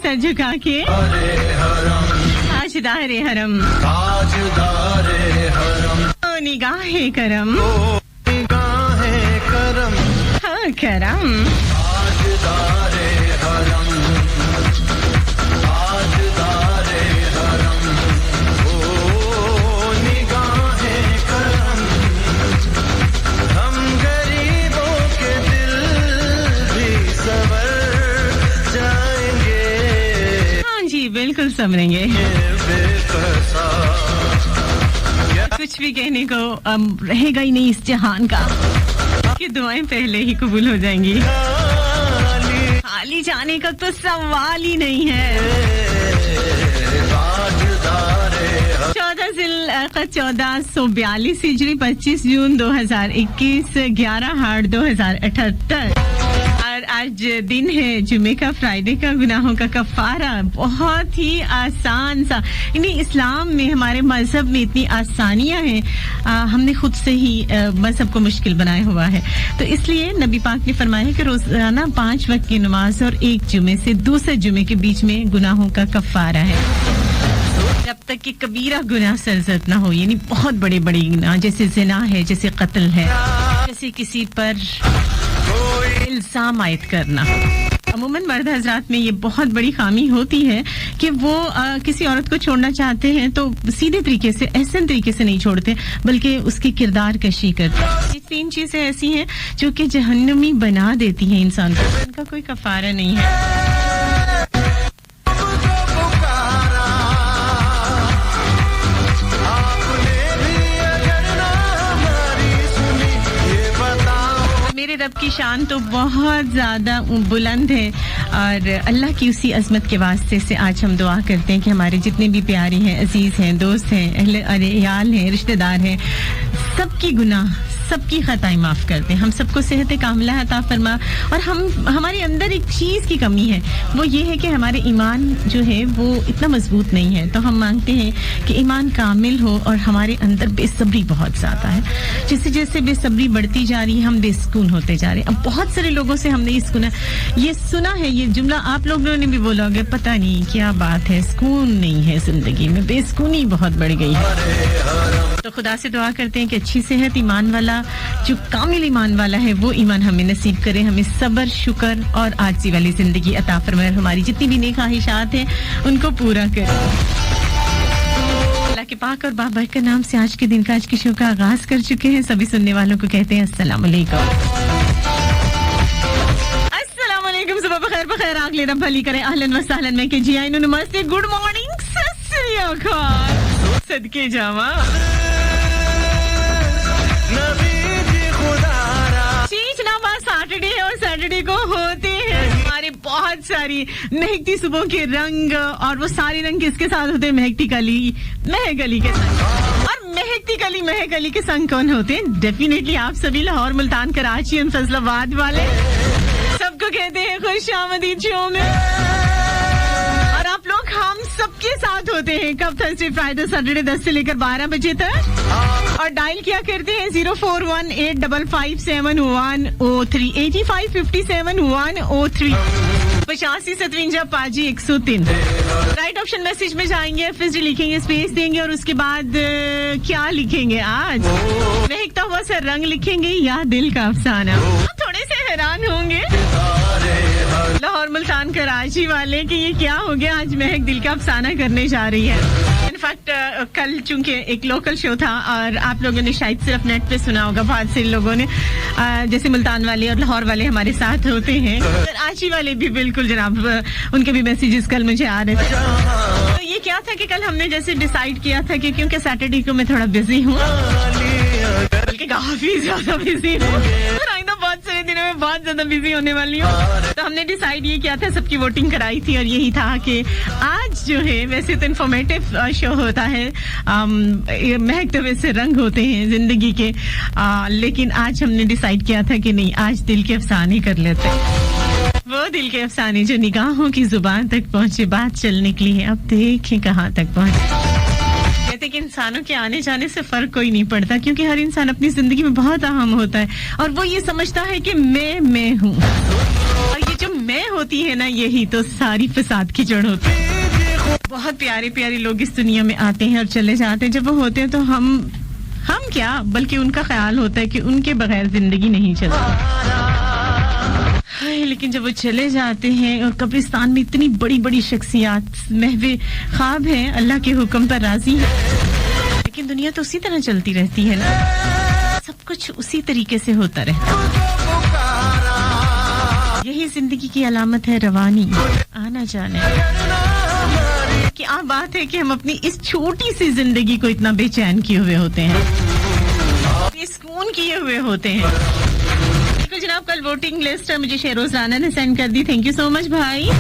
Sir झुका के ताजदारे हरम ओ निगाहे करम हाँ करम ताजदारे हरम ओ निगाहे करम हम गरीबों के दिल भी संवर जाएंगे हाँ जी बिल्कुल संवरेंगे कुछ भी कहने को रहेगा ही नहीं इस जहान का कि दुआएं पहले ही कबूल हो जाएंगी खाली जाने का तो सवाल ही नहीं है 1442 हिजरी 25 जून 2021 11 हाड़ 2078 और आज दिन है जुमे का फ्राइडे का गुनाहों का कफारा बहुत ही आसान सा यानी इस्लाम में हमारे मजहब में इतनी आसानियां हैं हमने खुद से ही मजहब को मुश्किल बनाया हुआ है तो इसलिए नबी पाक ने फरमाया कि रोजाना 5 वक्त की नमाज और एक जुमे से दूसरे जुमे के बीच में गुनाहों का कफारा है जब तक कि कबीरा गुनाह सरजद ना हो यानी बहुत बड़े बड़े गुनाह जैसे जिना है जैसे कत्ल है जैसे किसी पर इल्जाम आयद करना अमूमन मर्द हजरात में ये बहुत बड़ी खामी होती है कि वो किसी औरत को छोड़ना चाहते हैं तो सीधे तरीके से एहसन तरीके से नहीं छोड़ते बल्कि उसकी किरदार कशी करते हैं ये 3 चीजें ऐसी हैं जो कि जहन्नमी बना देती हैं इंसान को इनका कोई कफारा नहीं है मेरे रब की शान तो बहुत ज्यादा बुलंद है और अल्लाह की उसी अजमत के वास्ते से आज हम दुआ करते हैं कि हमारे जितने भी प्यारे हैं अजीज हैं दोस्त हैं अहले याल हैं रिश्तेदार हैं सबकी गुनाह सबकी खताएं माफ करते हैं हम सबको सेहत कामिला अता फरमा और हमारे अंदर एक चीज की कमी है वो ये है कि हमारे ईमान जो है वो इतना मजबूत नहीं है तो हम मांगते हैं कि ईमान कामिल हो और हमारे अंदर बेसब्री बहुत ज्यादा है जैसे जैसे बेसब्री बढ़ती जा रही है हम बेसुकून होते जा रहे हैं अब बहुत सारे लोगों से हमने ये सुना है ये जुमला आप लोगों ने भी बोला होगा पता नहीं क्या बात है सुकून नहीं है जिंदगी में बेसुकूनी बहुत बढ़ गई है तो खुदा से दुआ करते हैं कि अच्छी सेहत ईमान वाला जो कामिल ईमान वाला है वो ईमान हमें नसीब करे हमें सब्र शुक्र और आजिज़ी वाली जिंदगी अता फरमाए हमारी जितनी भी नेक ख्वाहिशात हैं उनको पूरा करे अल्लाह के पाक और बाबा के नाम से आज के दिन का आज के शो का आगाज कर चुके हैं सभी सुनने वालों को कहते हैं अस्सलाम वालेकुम अस्सलाम वालेकुम सुबह बखैर आग ले रब भली करे अहलन व सहलन में के जी आइन नमस्ते गुड मॉर्निंग सत श्री अकाल सदके जावा सैटरडे और सैटरडे को होते हैं हमारे बहुत सारी महकती सुबह के रंग और वो सारे रंग किसके साथ होते हैं महकती कली महक अली के साथ और महकती कली महक अली के संग कौन होते हैं डेफिनेटली आप सभी लाहौर मुल्तान कराची और फैसलाबाद वाले सबको कहते हैं खुशामदीद शो में और आप लोग हम सबके साथ होते हैं कब थर्सडे फ्राइडे सैटरडे 10 से लेकर 12 बजे तक और डायल किया करते हैं 0418557103 8557 8557 पाजी 103 राइट ऑप्शन मैसेज में जाएंगे एफएसडी लिखेंगे स्पेस देंगे और उसके बाद क्या लिखेंगे आज महकता हुआ सा रंग लिखेंगे या दिल का अफसाना थोड़े से हैरान होंगे लाहौर मुल्तान कराची वाले कि ये क्या हो गया आज महक दिल का अफसाना करने जा रही है इनफैक्ट कल चूंकि एक लोकल शो था और आप लोगों ने शायद सिर्फ नेट पे सुना होगा बहुत से लोगों ने जैसे मुल्तान वाले और लाहौर वाले हमारे साथ होते हैं कराची वाले भी बिल्कुल जनाब उनके भी मैसेजेस कल मुझे आ रहे थे तो ये क्या था कि कल हमने जैसे डिसाइड किया था कि क्योंकि सैटरडे को मैं थोड़ा बिजी हूँ बल्कि काफी ज्यादा बिजी हूँ बहुत सारे दिनों में बहुत ज्यादा बिजी होने वाली हूँ तो हमने डिसाइड ये किया था सबकी वोटिंग कराई थी और यही था कि आज जो है वैसे तो इन्फॉर्मेटिव शो होता है महकते हुए से रंग होते हैं जिंदगी के लेकिन आज हमने डिसाइड किया था कि नहीं आज दिल के अफसाने कर लेते हैं वो दिल के अफसाने जो निगाहों की जुबान तक पहुंचे बात चल निकली है अब देखें कहाँ तक पहुंचे कहते कि इंसानों के आने जाने से फर्क कोई नहीं पड़ता क्योंकि हर इंसान अपनी जिंदगी में बहुत अहम होता है और वो ये समझता है कि मैं हूँ और ये जो मैं होती है ना, यही तो सारी फसाद की जड़ होती है। बहुत प्यारे प्यारे लोग इस दुनिया में आते हैं और चले जाते हैं। जब वो होते हैं तो हम क्या, बल्कि उनका ख्याल होता है कि उनके बगैर जिंदगी नहीं चलती। हाय, लेकिन जब वो चले जाते हैं और कब्रिस्तान में इतनी बड़ी बड़ी शख्सियात महवे ख्वाब हैं, अल्लाह के हुक्म पर राजी है, लेकिन दुनिया तो उसी तरह चलती रहती है ना, सब कुछ उसी तरीके से होता रहता है। यही जिंदगी की अलामत है, रवानी, आना जाना। क्या बात है कि हम अपनी इस छोटी सी जिंदगी को इतना बेचैन किए हुए होते हैं, बेसुकून किए हुए होते हैं। तो जनाब, कल वोटिंग लिस्ट मुझे शेरोज राना ने सेंड कर दी। थैंक यू सो मच भाई।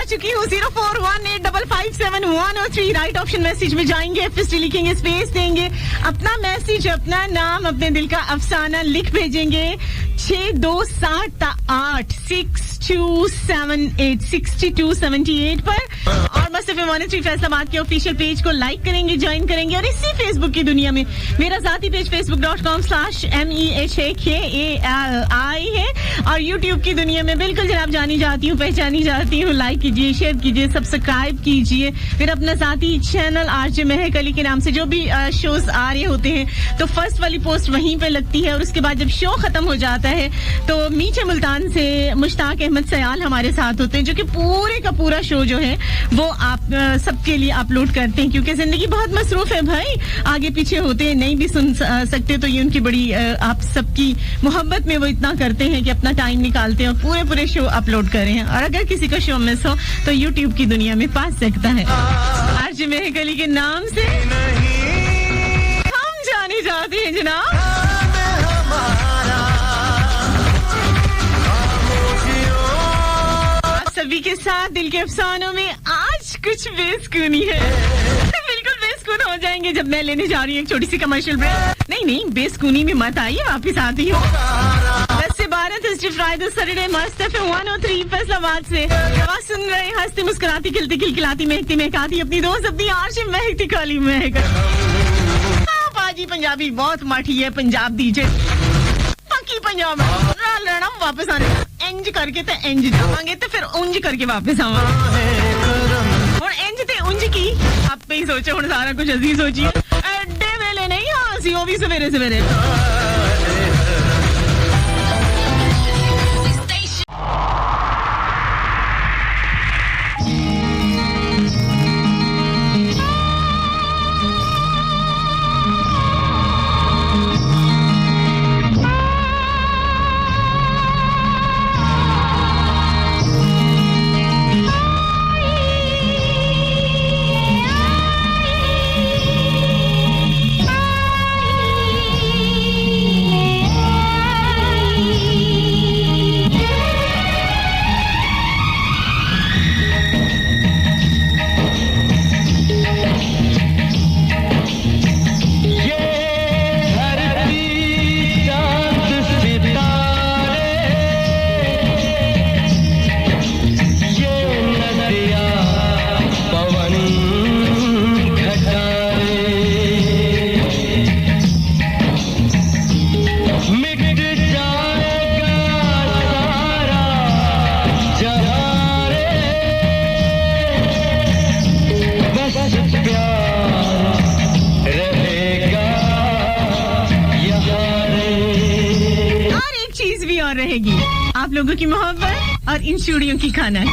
चुकी हूँ 0418557103 राइट ऑप्शन मैसेज में जाएंगे, एफएसटी लिखेंगे, स्पेस देंगे, अपना मैसेज, अपना नाम, अपने दिल का अफसाना लिख भेजेंगे 62786278 पर, और मस्त एफएम 103 फैसलाबाद के ऑफिशियल पेज को लाइक करेंगे, ज्वाइन करेंगे। और इसी फेसबुक की दुनिया में मेरा जाती पेज facebook.com/MEHAKALI है, और यूट्यूब की दुनिया में बिल्कुल जनाब जानी जाती हूँ, पहचानी जाती हूँ। लाइक कीजिए, शेयर कीजिए, सब्सक्राइब कीजिए। फिर अपना जाती चैनल आरजे महक अली के नाम से जो भी शोज आ रहे होते हैं, तो फर्स्ट वाली पोस्ट वहीं पे लगती है, और उसके बाद जब शो खत्म हो जाता है तो मीठे मुल्तान से मुश्ताक अहमद सयाल हमारे साथ होते हैं, जो कि पूरे का पूरा शो जो है वो आप सबके लिए अपलोड करते हैं, क्योंकि जिंदगी बहुत मसरूफ है भाई, आगे पीछे होते हैं, नहीं भी सुन सकते, तो ये उनकी बड़ी आप सबकी मोहब्बत में वो इतना करते हैं कि अपना टाइम निकालते हैं और पूरे शो अपलोड कर रहे हैं। और अगर किसी का शो मिस हो तो यूट्यूब की दुनिया में पा सकता है। आरजे महक अली के नाम से हम जाने जाते हैं जनाब। आप सभी के साथ दिल के अफसानों में आज कुछ बेसुकूनी है। बिल्कुल बेसुकून हो जाएंगे जब मैं लेने जा रही हूँ एक छोटी सी कमर्शियल ब्रेक। नहीं, बेसुकूनी में मत आइए, वापिस आती हूँ 10 से 12 थर्सडे फ्राइडे सैटरडे मस्त एफएम 103 फैसलाबाद से आवाज सुन रहे, हंसती मुस्कुराती खिलती खिलखिलाती महकती महकाती अपनी दोस्त अपनी आरजे महकती काली महक। पाजी पंजाबी बहुत माठी है, पंजाब दीजिए बाकी पंजाब लड़ा वापस आने इंज करके ते इंज जावांगे ते फिर उंज करके वापस आवांगे। और इंज ते उंज की आप पे ही सोचो, हुण सारा कुछ अजीज सोचिए, एडे वेले नहीं सी वो भी सवेरे सवेरे। रहेगी आप लोगों की मोहब्बत और इन चूड़ियों की खाना।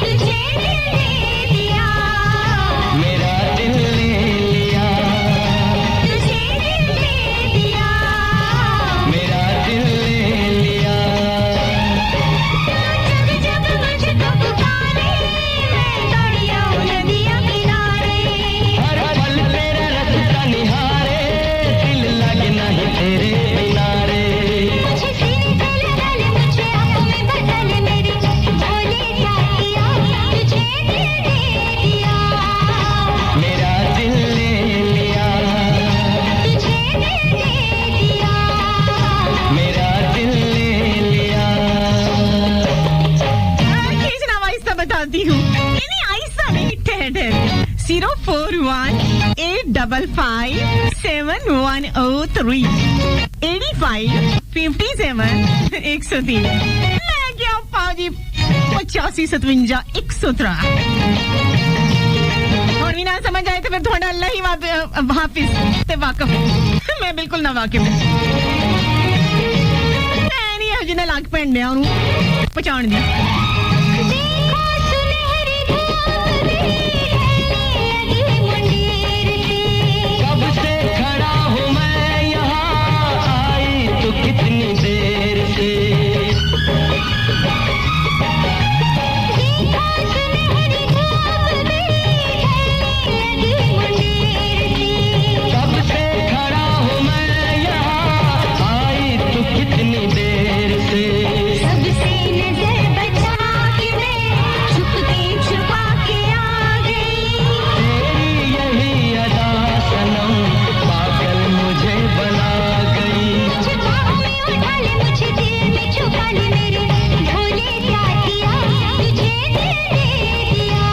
तुझे दिल दे दिया बताती हूँ। नहीं ऐसा नहीं, ठहर 041-855-7103 85-57-103। मैं क्या पाजी 85-57-103। और भी ना समझ आए तो फिर थोड़ा अल्लाह ही हाफिज ते वाकफ। मैं बिल्कुल ना वाकिफ मैं नहीं अजी ना लाग पेंड दिया उन्होंने पहचान दिया। कब से खड़ा हूँ मैं यहाँ, आई तो कितनी देर से। कब से खड़ा हूँ मैं यहाँ, आई तो कितनी देर से। सबसे नजर बचा के मैं छुपा के आ गई। तेरी यही अदा सनम पागल मुझे बना गई। मुझे बाहों में उठा ले, मुझे दिल में छुपा ले, मेरे भोले साथिया तुझे दिल दे दिया।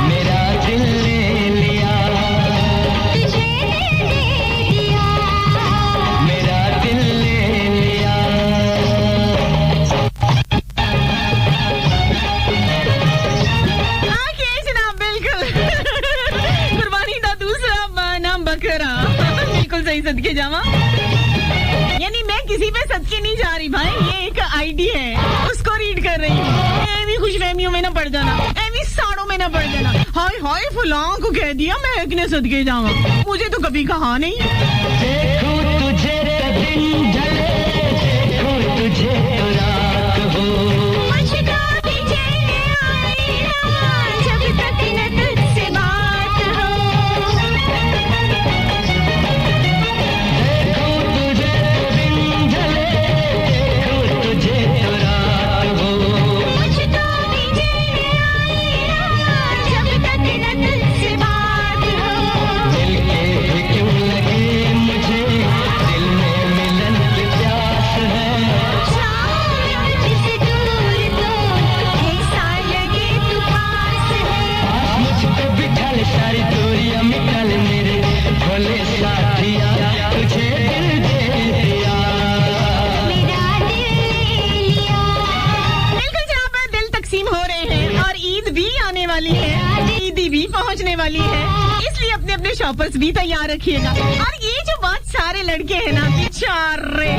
मेरा दिल ले लिया, तुझे दिल दे दिया। मेरा दिल ले लिया। आके जनाब बिल्कुल कुर्बानी दा दूसरा नाम बकरा बिल्कुल सही सदके जावा। यानी मैं किसी पे सदके नहीं जा रही भाई, ये एक आईडी है उसको रीड कर रही हूँ। ऐवी खुशफहमियों में ना पड़ जाना, ऐवी साड़ों में ना पड़ जाना। हाय हाय फलां को कह दिया मैं इतने सदके जावा, मुझे तो कभी कहा नहीं। देखूं तुझे तो दिन ढले, देखूं तुझे तो रात हो। मुझको भी चैन आए ना जब तक न तुझसे बात हो। देखूं तुझे तो दिन ढले, देखूं तुझे तो रात हो। मुझको भी चैन आए ना जब तक न तुझसे बात हो। दिल के भी क्यों लगे मुझे, दिल में मिलन की प्यास है। शाम तुझसे दूर तो ऐसा लगे तू पास है। मुझको बिठल सारी दूरियां मिटल मेरे भोले साथिया, तुझे दिल दे दिया। मेरा दिल ले लिया। बिल्कुल जहाँ पर दिल तकसीम हो रहे हैं और ईद भी आने वाली है, ईदी भी पहुँचने वाली है, इसलिए अपने अपने शॉपर्स भी तैयार रखिएगा। और ये जो बहुत सारे लड़के हैं ना बेचारे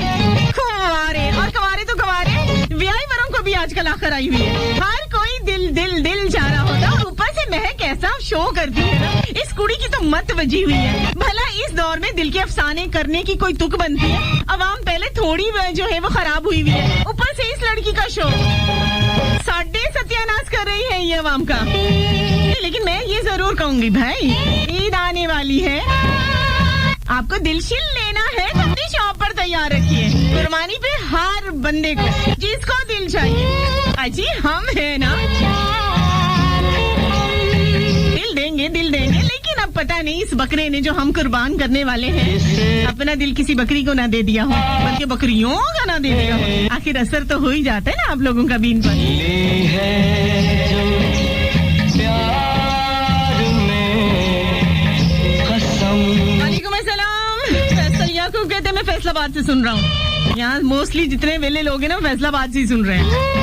कुंवारे, और कुंवारे तो कुंवारे व्याही वरों को भी आजकल आखिर आई हुई है। हर कोई दिल दिल दिल जा रहा होता और ऊपर से महक ऐसा शो करती है ना, इस कुड़ी की तो मत बजी हुई है। भला इस दौर में दिल के अफसाने करने की कोई तुक बनती है? अवाम पहले थोड़ी जो है वो खराब हुई है, ऊपर से इस लड़की का शो साढ़े सत्यानाश कर रही है ये अवाम का। लेकिन मैं ये जरूर कहूंगी भाई, ईद आने वाली है, आपको दिलशिल लेना है तो अपनी शॉप पर तैयार रखिए। कुर्बानी पे हर बंदे को जिसको दिल चाहिए, अजी हम है ना, दिल देंगे। लेकिन अब पता नहीं इस बकरे ने जो हम कुर्बान करने वाले हैं अपना दिल किसी बकरी को ना दे दिया हो, बल्कि बकरियों का ना दे दिया हो। आखिर असर तो हो ही जाता है ना आप लोगों का भी इन पर। ली है जो प्यार में कसम। वालेकुम अस्सलाम। फैसल याकूब कहते हैं मैं फैसलाबाद से सुन रहा हूँ। यहाँ मोस्टली जितने वेले लोग हैं ना फैसलाबाद से ही सुन रहे हैं।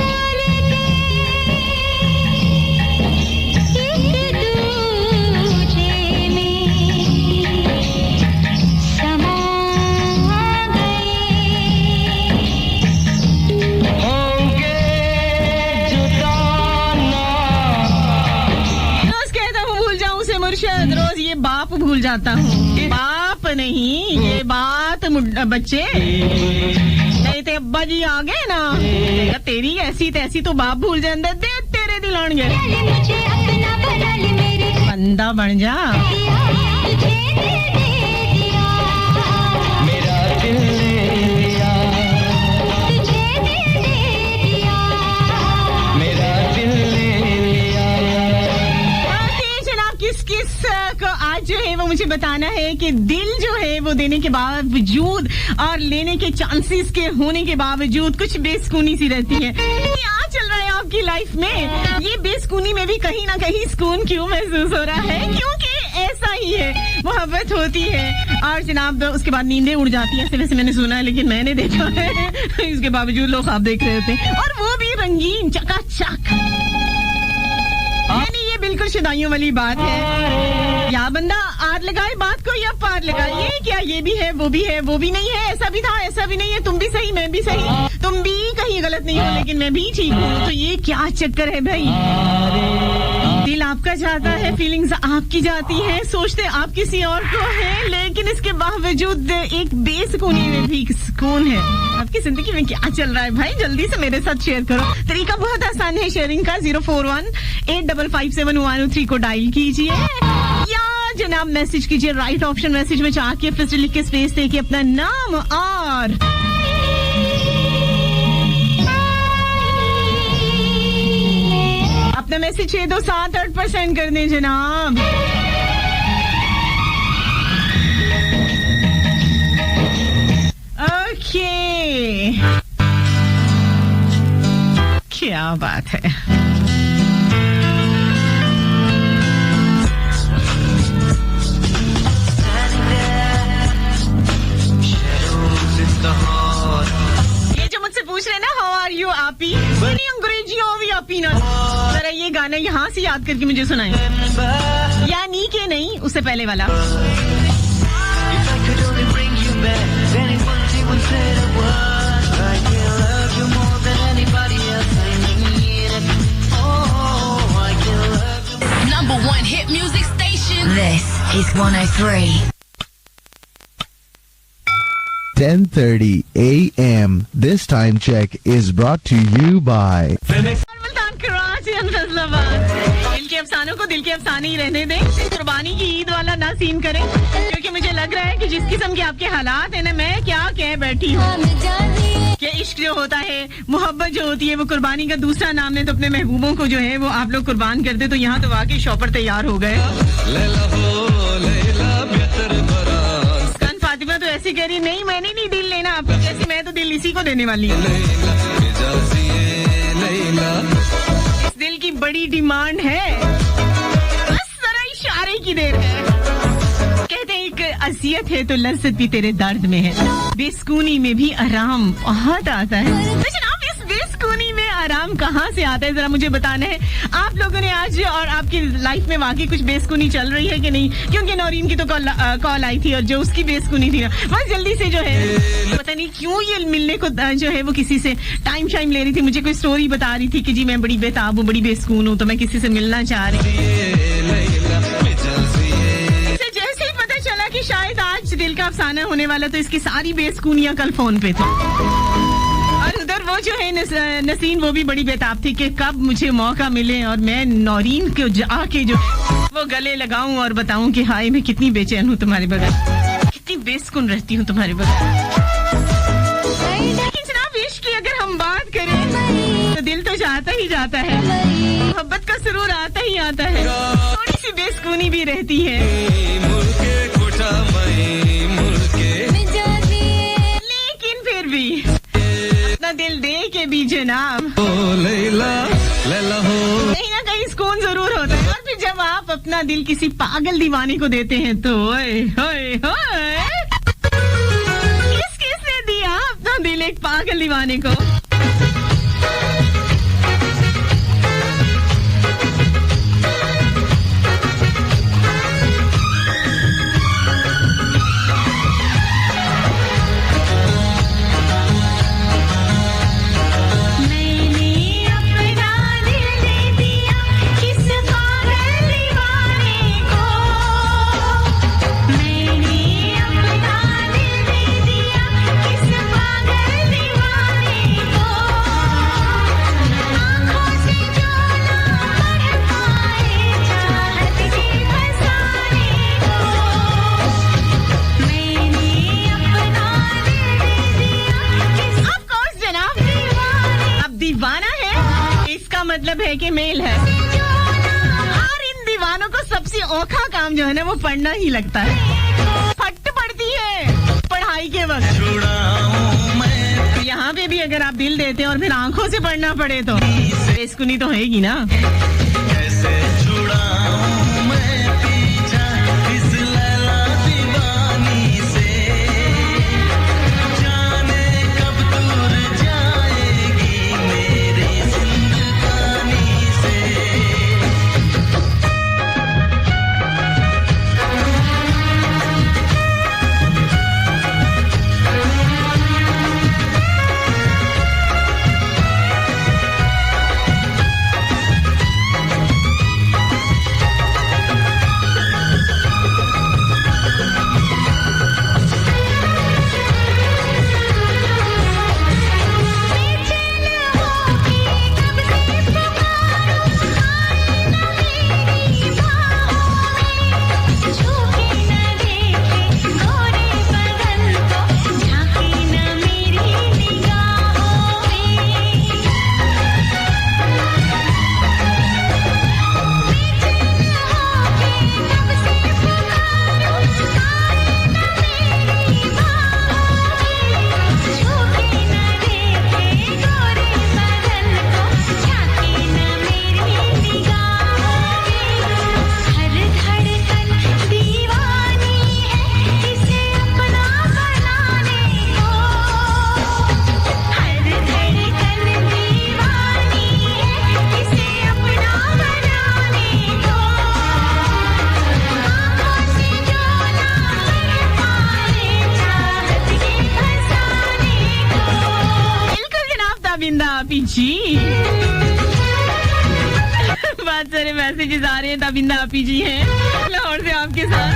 रोज ये बाप भूल जाता हूँ। बाप नहीं, ये बात बच्चे नहीं थे अब्बा जी आ गए ना, तेरी ऐसी तैसी तो बाप भूल जाते दे तेरे दिलाएंगे। बंदा बन जा। मेरा दिल ले लिया, मेरा दिल ले लिया। जनाब किस को आज जो है वो मुझे बताना है कि दिल जो है वो देने के बावजूद और लेने के चांसेस के होने के बावजूद कुछ बेसुकूनी सी रहती है। क्या चल रहा है आपकी लाइफ में? ये बेसुकूनी में भी कहीं ना कहीं सुकून क्यों महसूस हो रहा है? क्योंकि ऐसा ही है, मोहब्बत होती है और जनाब उसके बाद नींदें उड़ जाती हैं। वैसे मैंने सुना है, लेकिन मैंने देखा है इसके बावजूद लोग ख्वाब देख रहे होते हैं, और वो भी रंगीन चकाचक। यानी ये बिल्कुल शुदाइयों वाली बात है। या बंदा आर लगाए बात को या पार लगाए, ये क्या ये भी है वो भी है, वो भी नहीं है, ऐसा भी था ऐसा भी नहीं है, तुम भी सही मैं भी सही, तुम भी कहीं गलत नहीं हो लेकिन मैं भी ठीक हूँ। तो ये क्या चक्कर है भाई? दिल आपका जाता है, फीलिंग्स आपकी जाती हैं, सोचते आप किसी और को है, लेकिन इसके बावजूद एक बेसुकूनी में भी सुकून है। आपकी जिंदगी में क्या चल रहा है भाई? जल्दी से मेरे साथ शेयर करो। तरीका बहुत आसान है शेयरिंग का। 041-8557-103 को डायल कीजिए या जनाब मैसेज कीजिए। राइट ऑप्शन मैसेज में जाके फिर लिख के स्पेस देके अपना नाम और अपना मैसेज 6278% कर दें जनाब। ओके, क्या बात है। ये जो मुझसे पूछ रहे हैं ना, हाउ आर यू आपी, अंग्रेजी हो भी आपी ना, जरा ये गाना यहाँ से याद करके मुझे सुनाएं। यानी के नहीं, उससे पहले वाला। Number one hit music station. This is 103. 10:30 a.m. This time check is brought to you by Multan, Karachi और फैसलाबाद। दिल के अफसानों को दिल के अफसाने ही रहने दें, कुर्बानी की ईद वाला ना सीन करें, क्योंकि मुझे लग रहा है कि जिस किस्म के आपके हालात है ना, मैं क्या कह बैठी हूँ कि इश्क जो होता है, मोहब्बत जो होती है, वो कुर्बानी का दूसरा नाम है। तो अपने महबूबों को जो है वो आप लोग कुर्बान करते, तो यहाँ तो वाकई शॉपर तैयार हो गए। फातिमा तो ऐसी कह रही, नहीं मैंने नहीं दिल लेना आपको, जैसे मैं तो दिल इसी को देने वाली हूँ। इस दिल की बड़ी डिमांड है, बस जरा इशारे की देर है। कहते हैं एक असियत है तो लज्जत भी तेरे दर्द में है, बेसुकूनी में भी आराम बहुत आता है। तो जनाब इस बेसुकूनी में आराम कहाँ से आता है, जरा मुझे बताना है। आप लोगों ने आज और आपकी लाइफ में वाकई कुछ बेसुकूनी चल रही है कि नहीं? क्योंकि नौरीन की तो कॉल आई थी और जो उसकी बेसुकूनी थी ना, बस जल्दी से जो है पता नहीं क्यों ये मिलने को जो है वो किसी से टाइम शाइम ले रही थी, मुझे कोई स्टोरी बता रही थी कि जी मैं बड़ी बेताब हूँ, बड़ी बेसुकून हूँ, तो मैं किसी से मिलना चाह रही हूँ। जैसे ही पता चला कि शायद आज दिल का अफसाना होने वाला, तो इसकी सारी बेसुकूनियां कल फोन पे थी। और उधर वो जो है नसीन, वो भी बड़ी बेताब थी कि कब मुझे मौका मिले और मैं नौरीन को जाके जो वो गले लगाऊं और बताऊं कि हाय मैं कितनी बेचैन हूं तुम्हारे बगैर, कितनी बेसुकून रहती हूं तुम्हारे बगैर। लेकिन जनाब इश्क की अगर हम बात करें तो दिल तो जाता ही जाता है, मोहब्बत का सुरूर आता ही आता है, थोड़ी सी बेसुकूनी भी रहती है, लेकिन फिर भी अपना दिल दे के भी जनाब कहीं ना कहीं सुकून जरूर होता है। और फिर जब आप अपना दिल किसी पागल दीवाने को देते हैं तो किसने दिया अपना दिल एक पागल दीवाने को? मतलब है कि मेल है, और इन दीवानों को सबसे औखा काम जो है ना वो पढ़ना ही लगता है। फट पड़ती है पढ़ाई के वक्त। तो यहाँ पे भी अगर आप दिल देते हैं और फिर आंखों से पढ़ना पड़े तो बेसुकूनी तो होगी ना। बहुत सारे मैसेजेस आ रहे हैं। तबिंदा आपी जी हैं लाहौर से आपके साथ।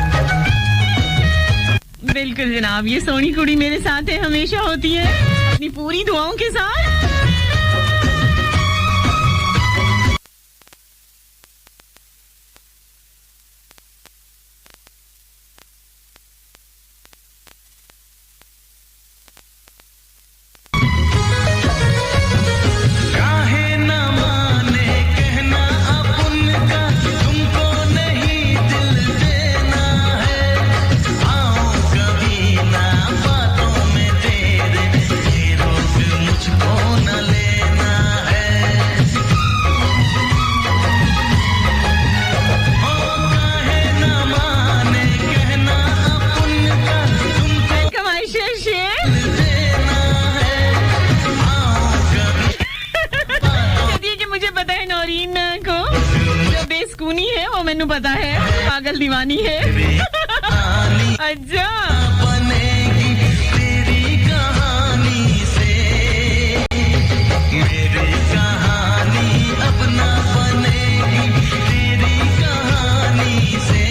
बिल्कुल जनाब, ये सोनी कुड़ी मेरे साथ है, हमेशा होती है अपनी पूरी दुआओं के साथ। मैनू पता है पागल दीवानी है। अच्छा बनेगी तेरी कहानी से, मेरी कहानी अपना बनेगी तेरी कहानी से,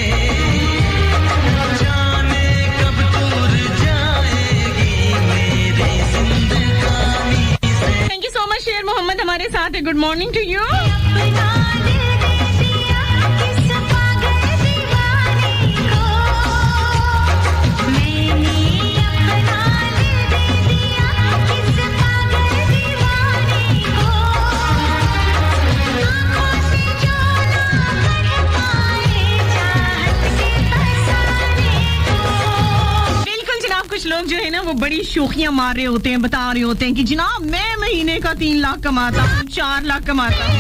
जाने कब दूर जाएगी मेरी जिंदगानी से। थैंक यू सो मच शेर मोहम्मद हमारे साथ है। Good morning to you. कुछ लोग जो है ना वो बड़ी शोखियां मार रहे होते हैं, बता रहे होते हैं कि जनाब मैं महीने का 3 लाख कमाता हूँ, 4 लाख कमाता हूँ।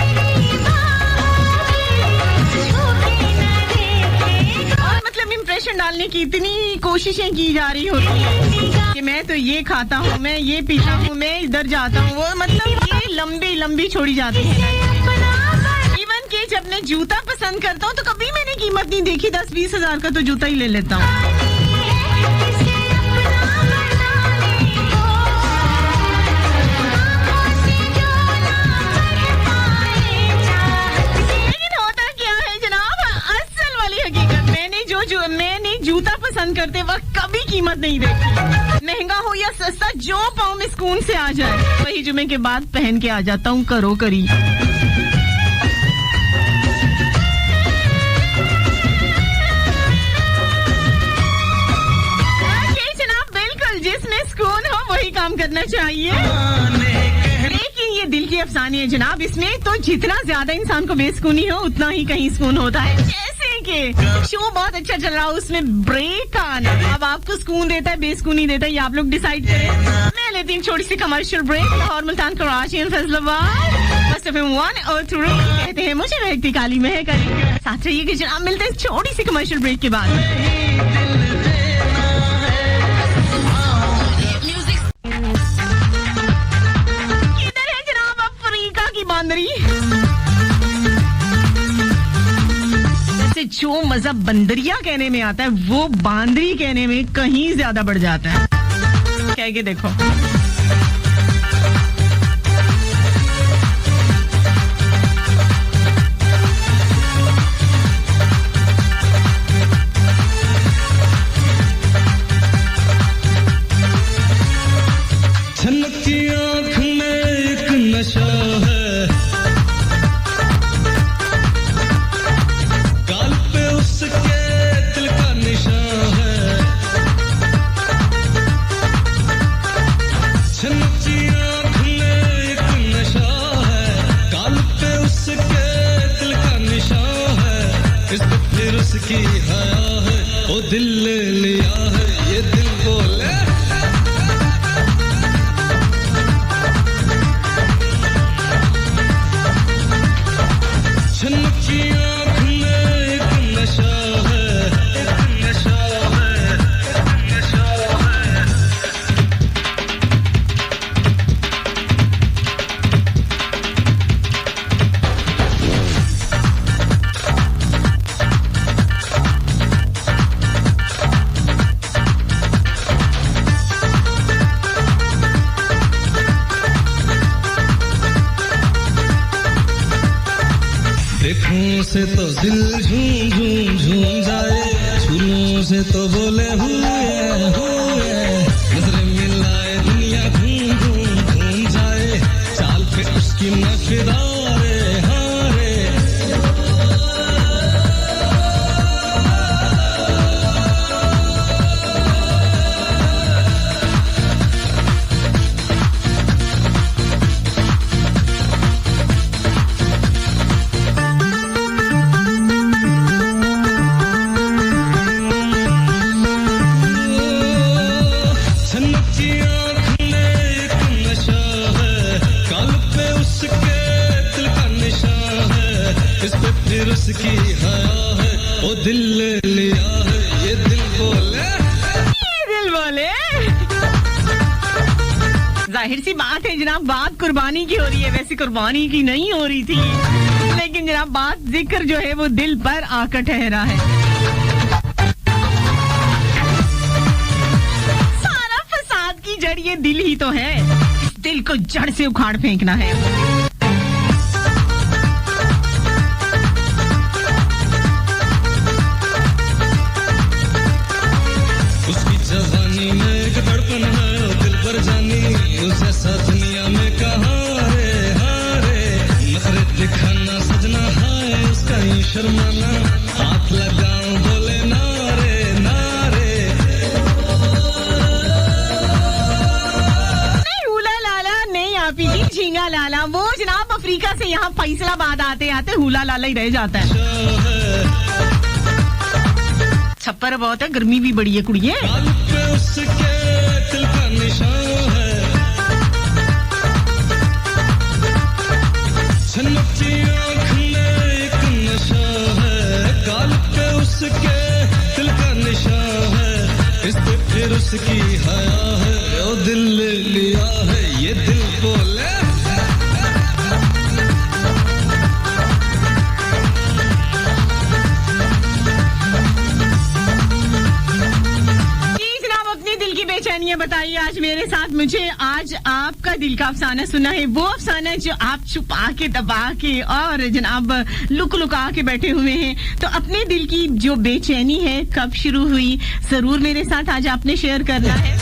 और मतलब इंप्रेशन डालने की इतनी कोशिशें की जा रही होती हैं कि मैं तो ये खाता हूँ, मैं ये पीता हूँ, मैं इधर जाता हूँ, वो मतलब ये लंबी लंबी छोड़ी जाती है। इवन कि जब मैं जूता पसंद करता हूँ तो कभी मैंने कीमत नहीं देखी, 10-20 हजार का तो जूता ही ले लेता हूँ। मैंने जूता पसंद करते वक्त कभी कीमत नहीं देखी, महंगा हो या सस्ता, जो पाँव में सुकून से आ जाए वही जुमे के बाद पहन के आ जाता हूँ करो करी। जनाब बिल्कुल, जिसमें सुकून हो वही काम करना चाहिए। लेकिन ये दिल की अफसाने है जनाब, इसमें तो जितना ज्यादा इंसान को बेसुकूनी हो उतना ही कहीं सुकून होता है। के शो बहुत अच्छा चल रहा है, उसमें ब्रेक आना अब आपको सुकून देता है बेसुकूनी देता है, ये आप लोग डिसाइड करें। मैं लेती हूँ छोटी सी commercial break. Lahore, Multan, Karachi and Faisalabad बस FM 1 और 3 कहते हैं मुझे रहती काली महक। साथ रहिए कि जनाब मिलते हैं छोटी सी कमर्शियल ब्रेक के बाद। इधर है जनाब अफ्रीका की बांदरी। जो मजा बंदरिया कहने में आता है वो बांदरी कहने में कहीं ज्यादा बढ़ जाता है। कह के देखो। छलकती आँख में एक नशा है, की हया है वो दिल ले लिया है, ये दिल बोले छनकी आँख में एक नशा है, एक नशा है, एक नशा है। देखूं से तो दिल झूम झूम झूम जाए, छूलों से तो बोले हुए नजरें मिलाए दुनिया घूम घूम घूम जाए, चाल पे उसकी मैं फिदा रे हारे। फिर उसकी हया है, ओ दिल ले लिया है, ये दिल बोले, ये दिल बोले। जाहिर सी बात है जनाब, बात कुर्बानी की हो रही है, वैसे कुर्बानी की नहीं हो रही थी, लेकिन जनाब बात जिक्र जो है वो दिल पर आकर ठहरा है। सारा फसाद की जड़ ये दिल ही तो है, इस दिल को जड़ से उखाड़ फेंकना है। जवानी में एक धड़कन है दिल पर जानी, उस ऐसा दुनिया में कहाँ रे हारे, नखरे दिखाना सजना है उसका ही शर्माना, हाथ लगाऊं बोले नारे नारे। नहीं हुला लाला नहीं आपी जी, झींगा लाला वो जनाब अफ्रीका से यहाँ फैसलाबाद आते आते हुला लाला ही रह जाता है। छप्पर बहुत है, गर्मी भी बड़ी है कुड़िए। उसके दिल का निशान है, छनकती आँख में एक नशा है, गाल पे उसके दिल का निशान है, इस पे फिर उसकी हया है, ओ दिल ले लिया है, ये दिल बोले। बेचैनियां बताइए आज मेरे साथ मुझे। आज आपका दिल का अफसाना सुना है, वो अफसाना जो आप छुपा के दबा के और जनाब लुक लुका के बैठे हुए हैं। तो अपने दिल की जो बेचैनी है कब शुरू हुई, जरूर मेरे साथ आज आपने शेयर करना है।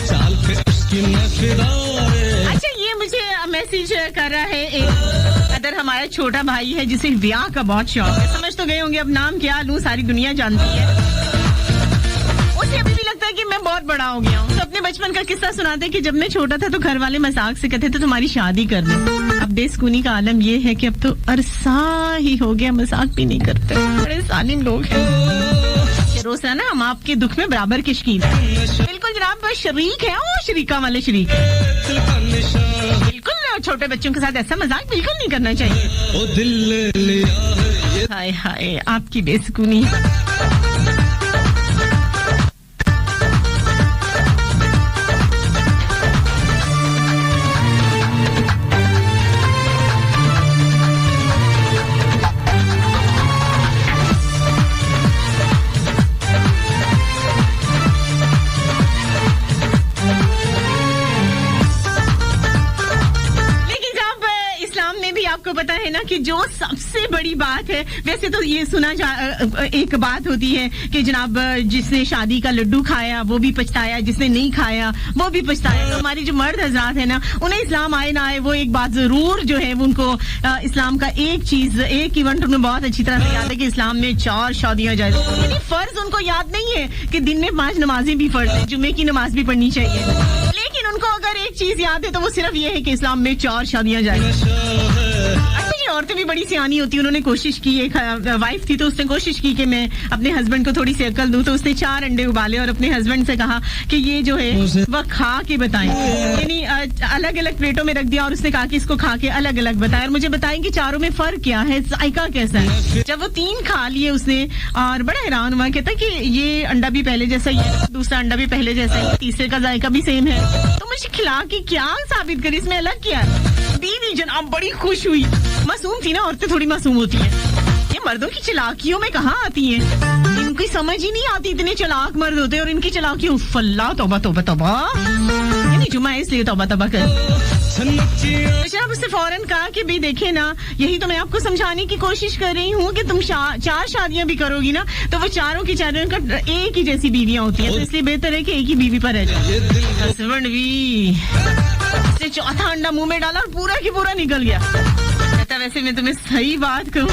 अच्छा, ये मुझे मैसेज कर रहा है एक अदर हमारा छोटा भाई है जिसे ब्याह का बहुत शौक है। समझ तो गए होंगे अब नाम क्या लूं, सारी दुनिया जानती है। उसे अभी भी लगता है कि मैं बहुत बड़ा हो गया हूँ। तो अपने बचपन का किस्सा सुनाते कि जब मैं छोटा था तो घर वाले मजाक से कहते थे तुम्हारी शादी कर दे। अब बेसुकूनी का आलम ये है कि अब तो अरसा ही हो गया, मजाक भी नहीं करते, बड़े सालिम लोग हैं। रोजाना हम आपके दुख में बराबर की शकीन है। बिल्कुल जनाब, शरीक है वो, शरीका वाले शरीक है। बिल्कुल छोटे बच्चों के साथ ऐसा मजाक बिल्कुल नहीं करना चाहिए। हाय हाय आपकी बेसुकूनी। आपको पता है ना कि जो सबसे बड़ी बात है, वैसे तो ये सुना एक बात होती है कि जनाब जिसने शादी का लड्डू खाया वो भी पछताया, जिसने नहीं खाया वो भी पछताया। तो हमारी जो मर्द हजरात है ना, उन्हें इस्लाम आए ना आए वो एक बात जरूर जो है उनको इस्लाम का एक इवेंट उन्हें बहुत अच्छी तरह से याद है कि इस्लाम में 4 शादियां जायज। यानी फर्ज उनको याद नहीं है कि दिन में 5 नमाजें भी फर्ज है, जुम्मे की नमाज भी पढ़नी चाहिए, लेकिन उनको अगर एक चीज याद है तो वो सिर्फ ये है कि इस्लाम में 4 शादियां जायज। अच्छा जी, औरतें भी बड़ी सियानी होती है। उन्होंने कोशिश की, एक वाइफ थी तो उसने कोशिश की कि मैं अपने हस्बैंड को थोड़ी सी अकल दूं, तो उसने 4 अंडे उबाले और अपने हस्बैंड से कहा कि ये जो है वह खा के बताएं। यानी अलग अलग प्लेटों में रख दिया और उसने कहा कि इसको खा के अलग अलग बताएं और मुझे बताएं कि चारों में फर्क क्या है, जायका कैसा है। जब वो 3 खा लिए उसने और बड़ा हैरान हुआ, कहता कि ये अंडा भी पहले जैसा ही है, दूसरा अंडा भी पहले जैसा ही, तीसरे का जायका भी सेम है, तो मुझे खिला के क्या साबित करी, इसमें अलग क्या है। बीवी जनाब बड़ी खुश हुई। मासूम थी ना, औरतें थोड़ी मासूम होती हैं। ये मर्दों की चालाकियों में कहाँ आती हैं, इनकी समझ ही नहीं आती, इतने चालाक मर्द होते हैं और इनकी चालाकियों फल्ला तौबा तौबा तौबा। नहीं चुमा इसलिए तौबा तौबा कर। छनचियां तो जनाब उससे फौरन कहा कि भी देखे ना, यही तो मैं आपको समझाने की कोशिश कर रही हूँ कि तुम 4 शादियां भी करोगी ना तो वो चारों की चारों का एक ही जैसी बीवियां होती हैं, तो इसलिए बेहतर है कि एक ही बीवी पर रह जाए। हस्बैंड भी से चौथा अंडा मुंह में डाला और पूरा की पूरा निकल गया। कहता वैसे मैं तुम्हें सही बात कहूँ,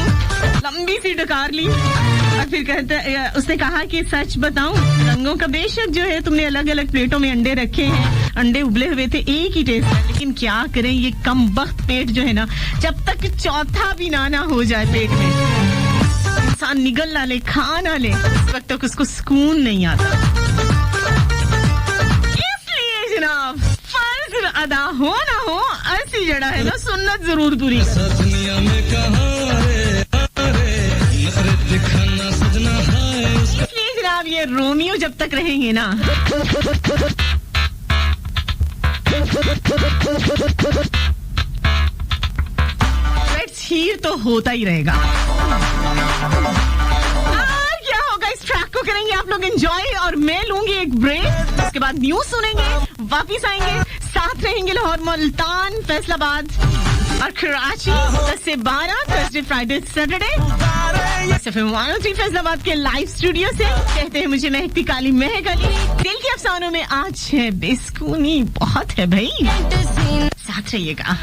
लंबी सी डकार ली और फिर कहता उसने कहा कि सच बताऊं, रंगों का बेशक जो है तुमने अलग अलग प्लेटों में अंडे रखे हैं, अंडे उबले हुए थे, एक ही टेस्ट है, लेकिन क्या करें ये कमबख्त पेट जो है ना, जब तक चौथा भी ना हो जाए पेट में, इंसान निगल ना ले, खा ना ले, उस वक्त तक उसको सुकून नहीं आता। इसलिए जनाब फर्ज अदा हो ना हो, ऐसी जड़ा है ना सुन्नत जरूर पूरी कर। दुनिया में कहां रे नखरे दिखाना सजना है उसका। इसलिए जनाब ये रोमियो जब तक रहेंगे ना, हीर तो होता ही रहेगा। क्या होगा, इस ट्रैक को करेंगे आप लोग एंजॉय और मैं लूंगी एक ब्रेक, उसके बाद न्यूज सुनेंगे, वापिस आएंगे, साथ रहेंगे लाहौर, मुल्तान, फैसलाबाद और कराची 10 से 12 Thursday Friday Saturday FM 103 Faisalabad के लाइव स्टूडियो से। कहते हैं मुझे महकती काली महक अली। दिल के अफसानों में आज है बेसुकूनी बहुत है भाई, साथ रहिएगा।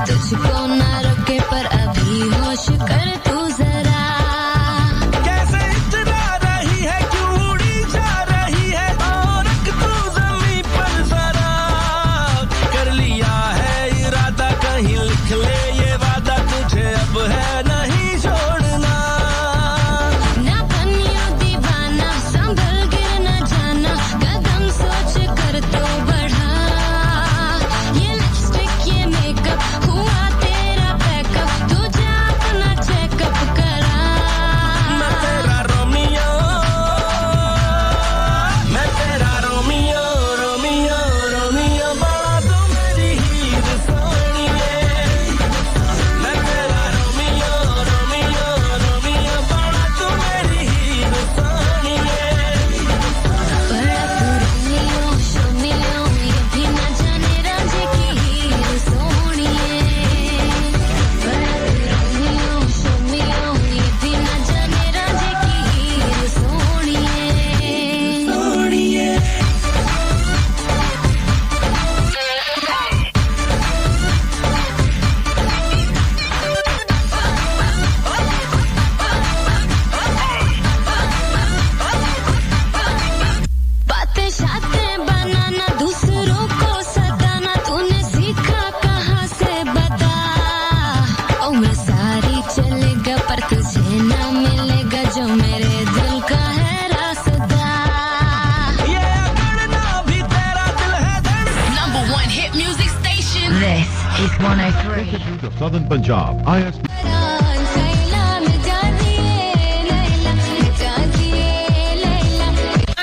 तुझको ना रोके पर अभी होश कर तू जरा, कैसे इतना रही है, क्यों उड़ी जा रही है, और रख तू ज़मीं पर जरा, कर लिया है इरादा कहीं लिख ले ये वादा, तुझे अब है नहीं छोड़ना, ना बनियो दीवाना, संभल गिर न जाना, कदम सोच कर तो बढ़ा, ये लिपस्टिक ये मेकअप हुआ तेरा बैकअप, तू जा अपना चेकअप करा, मैं तेरा रोमियो, मैं तेरा रोमियो, रोमियो रोमियो बड़ा तू मेरी हीर सोनिए, मैं तेरा रोमियो, रोमियो रोमियो बड़ा तू मेरी हीर सोनिए, बड़ा तू रोमियो शोमियो, ये भी न जाने राजे की हीर सोनिए, बड़ा तू रोमियो शोमियो, ये भी न जाने राजे की हीर सोनिए, सोनिए। बातें शातें बनाना, दूसरों को सताना, तूने सीखा कहाँ से बता, उम्र सारी चलेगा पर तुझे ना मिलेगा जो मेरे दिल का है रास्ता, ये अकड़ना भी तेरा दिल है धड़कन। Number 1 hit music station. This is 103. of Southern Punjab, ISP. Laila मिटा दिए, लैला मिटा दिए, लैला।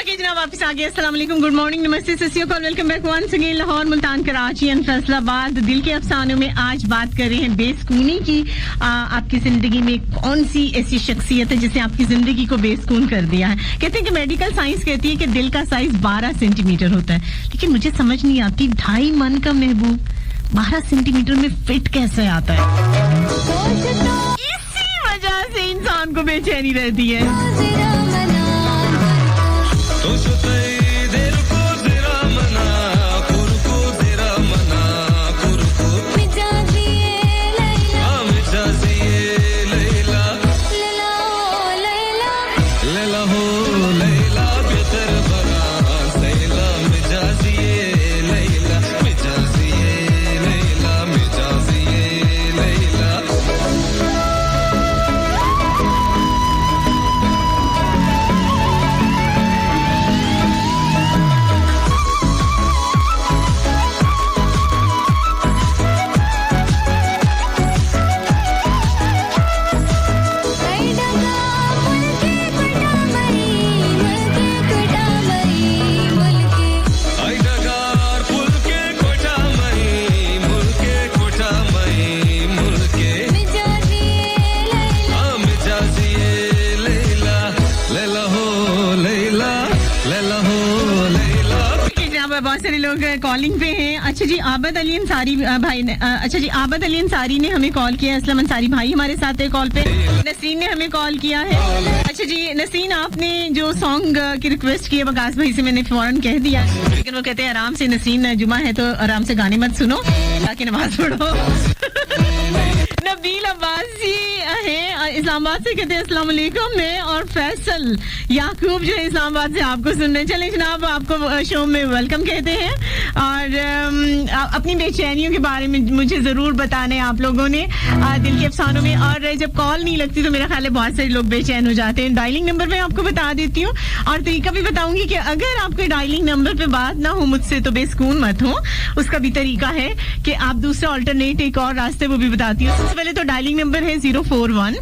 ओके जनाब वापस आ गए। अस्सलाम वालेकुम, गुड मॉर्निंग, नमस्ते, सत श्री अकाल, welcome back once again. Lahore, Multan, Karachi and Faisalabad दिल के अफसानों में आज बात कर रहे हैं बेसुकूनी की। आपकी जिंदगी में कौन सी ऐसी शख्सियत है जिसने आपकी जिंदगी को बेसुकून कर दिया है। कहते हैं कि मेडिकल साइंस कहती है कि दिल का साइज 12 सेंटीमीटर होता है, लेकिन मुझे समझ नहीं आती 2.5 मन का महबूब 12 सेंटीमीटर में फिट कैसे आता है। इसी वजह से इंसान इंसान को बेचैनी रहती है। जरा मना तो शुतई देर को जरा मना कुरको जरा मना कुरको मिजाजिए लैला मिजाजिए लैला लैला ओ लैला लैला हो लैला बेतर बरा सैला मिजाजिए लैला मिजाजिए लैला मिजाजिए लैला ऐडगा मुल्के कुटा मरी आई डगार पुल के कोठा मई मुल्के मिजाजिए लैला मिजाजिए लैला लैला हो लैला लैला हो लैला कि जनाब बहुत सारे लोग कॉलिंग पे हैं। अच्छा जी, आबद अली अंसारी भाई ने अच्छा जी, आबद अली अंसारी ने हमें कॉल किया। असलम अंसारी भाई हमारे साथ है कॉल पे। नसीन ने हमें कॉल किया है। अच्छा जी नसीन, आपने जो सॉन्ग की रिक्वेस्ट की है वकास भाई से मैंने फौरन कह दिया, लेकिन वो कहते हैं आराम से नसीन, जुमा है तो आराम से गाने मत सुनो, ताकि नमाज पढ़ो। नबील अब्बास जी हैं इस्लामाबाद से, कहते हैं अस्सलाम वालेकुम। मैं और फैसल याकूब जो है इस्लामाबाद से आपको सुनने चले। जनाब आपको शो में वेलकम कहते हैं और अपनी बेचैनियों के बारे में मुझे जरूर बताने आप लोगों ने दिल के अफसानों में। और जब कॉल नहीं लगती तो मेरा ख्याल है बहुत सारे लोग बेचैन हो जाते हैं। डायलिंग नंबर मैं आपको बता देती हूँ और तरीका भी बताऊंगी कि अगर आपके डायलिंग नंबर पे बात ना हो मुझसे तो बेसुकून मत हो। उसका भी तरीका है कि आप दूसरा ऑल्टरनेट एक और रास्ते वो भी बताती हूँ। सबसे पहले तो डायलिंग नंबर है 041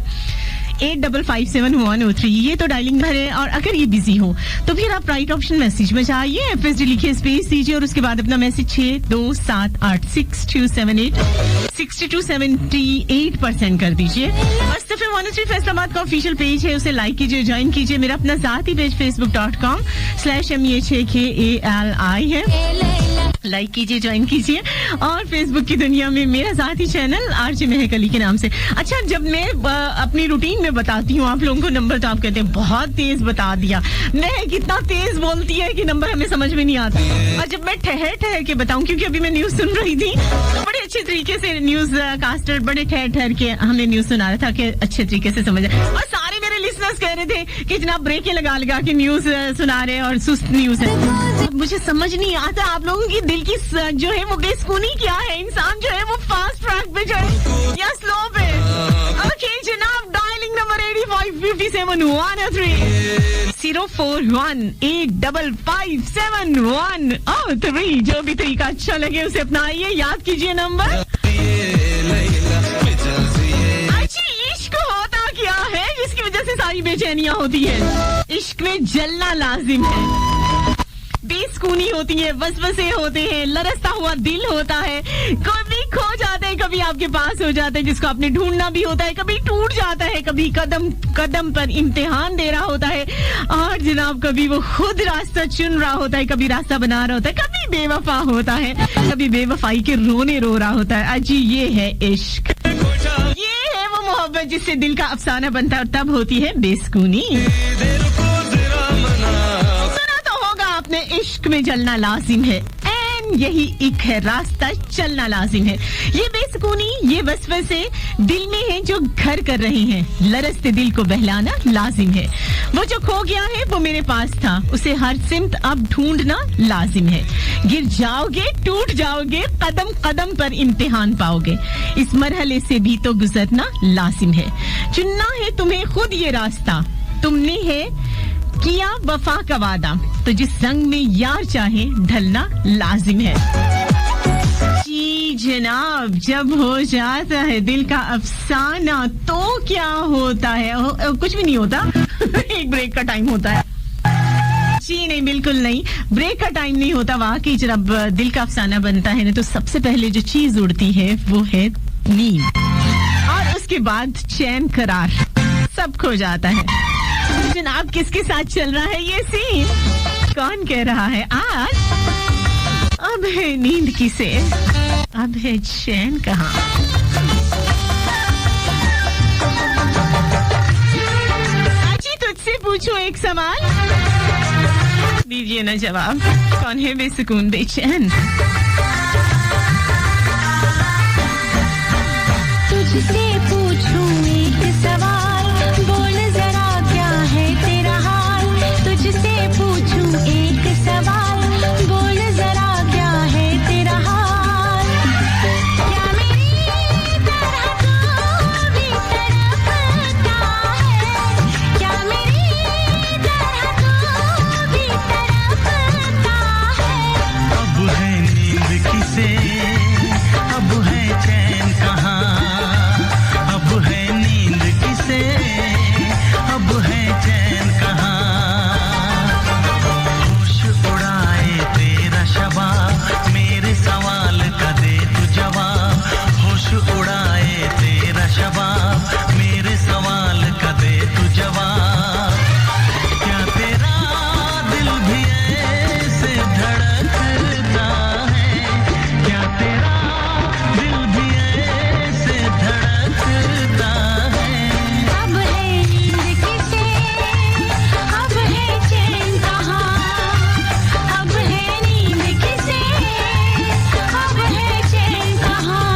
8557 ये तो डायलिंग नंबर है। और अगर ये बिजी हो तो फिर आप राइट ऑप्शन मैसेज में जाइए, FSD लिखिए, स्पेस दीजिए और उसके बाद अपना मैसेज 62786278 पर सेंड कर दीजिए। मुस्तफा 103 फैसलाबाद का ऑफिशियल पेज है, उसे लाइक कीजिए, ज्वाइन कीजिए। मेरा अपना ज़ाती पेज facebook.com/MEHKALI है, लाइक कीजिए, ज्वाइन कीजिए। और फेसबुक की दुनिया में मेरा ज़ाती चैनल आरजे महक अली के नाम से। अच्छा, जब मैं अपनी रूटीन में बताती हूँ आप लोगों को नंबर तो आप कहते हैं बहुत तेज बता दिया। मैं कितना तेज बोलती है कि नंबर हमें समझ में नहीं आता। और जब मैं ठहर ठहर के बताऊं, क्योंकि अभी मैं न्यूज सुन रही थी तो बड़े अच्छे तरीके से न्यूज कास्टर बड़े ठहर ठहर के हमें न्यूज सुना रहा था कि अच्छे तरीके से समझ आए। और सारे मेरे लिसनर्स कह रहे थे कि जनाब ब्रेकें लगा लगा के न्यूज सुना रहे और सुस्त न्यूज है। अब मुझे समझ नहीं आता आप लोगों की दिल की जो है वो बेसुकूनी क्या है। इंसान जो है वो फास्ट ट्रैक पे जाए या स्लो पे। ओके जनाब, डायलिंग नंबर 855713 041855713 जो भी तरीका अच्छा लगे उसे अपनाइए, याद कीजिए नंबर। अच्छी इश्क होता क्या है जिसकी वजह से सारी बेचैनियां होती है? इश्क में जलना लाजिम है, बेसुकूनी होती है, वसवसे होते हैं, लरसता हुआ दिल होता है, कभी खो जाता है, कभी आपके पास हो जाता है जिसको आपने ढूंढना भी होता है, कभी टूट जाता है, कभी कदम कदम पर इम्तिहान दे रहा होता है और जनाब कभी वो खुद रास्ता चुन रहा होता है, कभी रास्ता बना रहा होता है, कभी बेवफा होता है, कभी बेवफाई के रोने रो रहा होता है। अजी ये है इश्क, ये है वो मोहब्बत जिससे दिल का अफसाना बनता है और तब होती है बेसुकूनी। अपने इश्क में जलना लाजिम है, यही एक है रास्ता चलना लाजिम है। ये बेसुकूनी, ये वसवसे दिल में है जो घर कर रहे हैं, लरसते दिल को बहलाना लाजिम है। वो जो खो गया है वो मेरे पास था, उसे हर सिमत अब ढूंढना लाजिम है। गिर जाओगे, टूट जाओगे, कदम कदम पर इम्तिहान पाओगे, इस मरहले से भी तो गुजरना लाजिम है। चुनना है तुम्हें खुद ये रास्ता, तुमने है किया वफा का वादा, तो जिस रंग में यार चाहे ढलना लाजिम है। जी जनाब, जब हो जाता है दिल का अफसाना तो क्या होता है? कुछ भी नहीं होता। एक ब्रेक का टाइम होता है। जी नहीं, बिल्कुल नहीं, ब्रेक का टाइम नहीं होता। वाकई जब दिल का अफसाना बनता है ना तो सबसे पहले जो चीज उड़ती है वो है नींद, और उसके बाद चैन करार सब खो जाता है। जनाब किसके साथ चल रहा है ये सीन? कौन कह रहा है आज? अब है नींद किसे, अब है चैन कहाँ? पूछूं एक सवाल, दीजिए ना जवाब। कौन है बेसुकून बेचैन? तुझसे पूछूं एक सवाल, बोल जरा क्या है तेरा हाल। तुझसे पूछूं एक सवाल, बोल जरा क्या है तेरा हाल। क्या मेरी तरह तू भी तड़पता है? क्या मेरी तरह तू भी तड़पता है? अब है नींद किसे, अब है चैन कहाँ। अब है नींद किसे, अब है चैन कहाँ। होश उड़ाए तेरा शबाब, मेरे सवाल का दे तू जवाब। होश उड़ाए तेरा शबाब, मेरे सवाल का दे तू जवाब। क्या तेरा दिल भी ऐसे धड़कता है? क्या तेरा दिल भी ऐसे धड़कता है? अब है नींद किसे, अब है चैन कहाँ। अब है नींद किसे, अब है चैन कहाँ।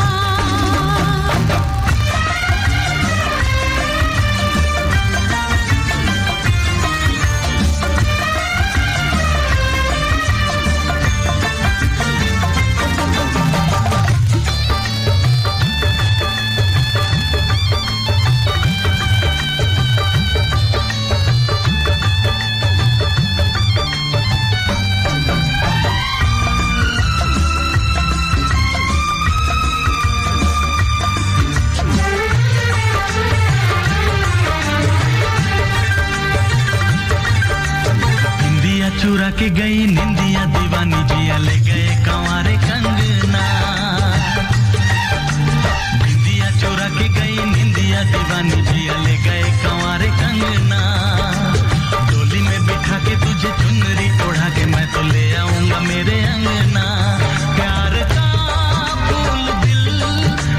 निंदिया चुरा के गई निंदिया दीवानी जिया ले गए कंवारे कंगना। निंदिया चुरा के गई निंदिया दीवानी जिया ले गए कंवारे कंगना। डोली में बिठा के तुझे चुनरी ओढ़ा के मैं तो ले आऊंगा मेरे अंगना। प्यार का फूल दिल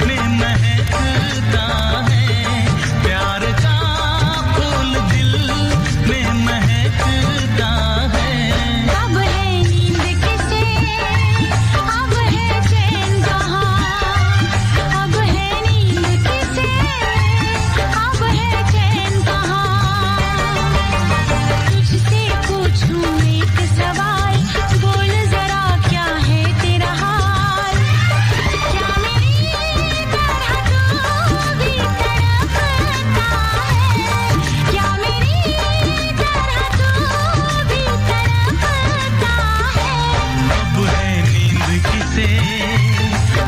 में महकता है। प्यार का फूल दिल में महकता है। अब है नींद किसे, अब है चैन कहाँ। अब है नींद किसे, अब है चैन कहाँ। तुझसे पूछूं एक सवाल, बोल जरा क्या है तेरा हाल। क्या मेरी तरह तू भी तड़पता है? क्या मेरी तरह तू भी तड़पता है? अब है नींद किसे,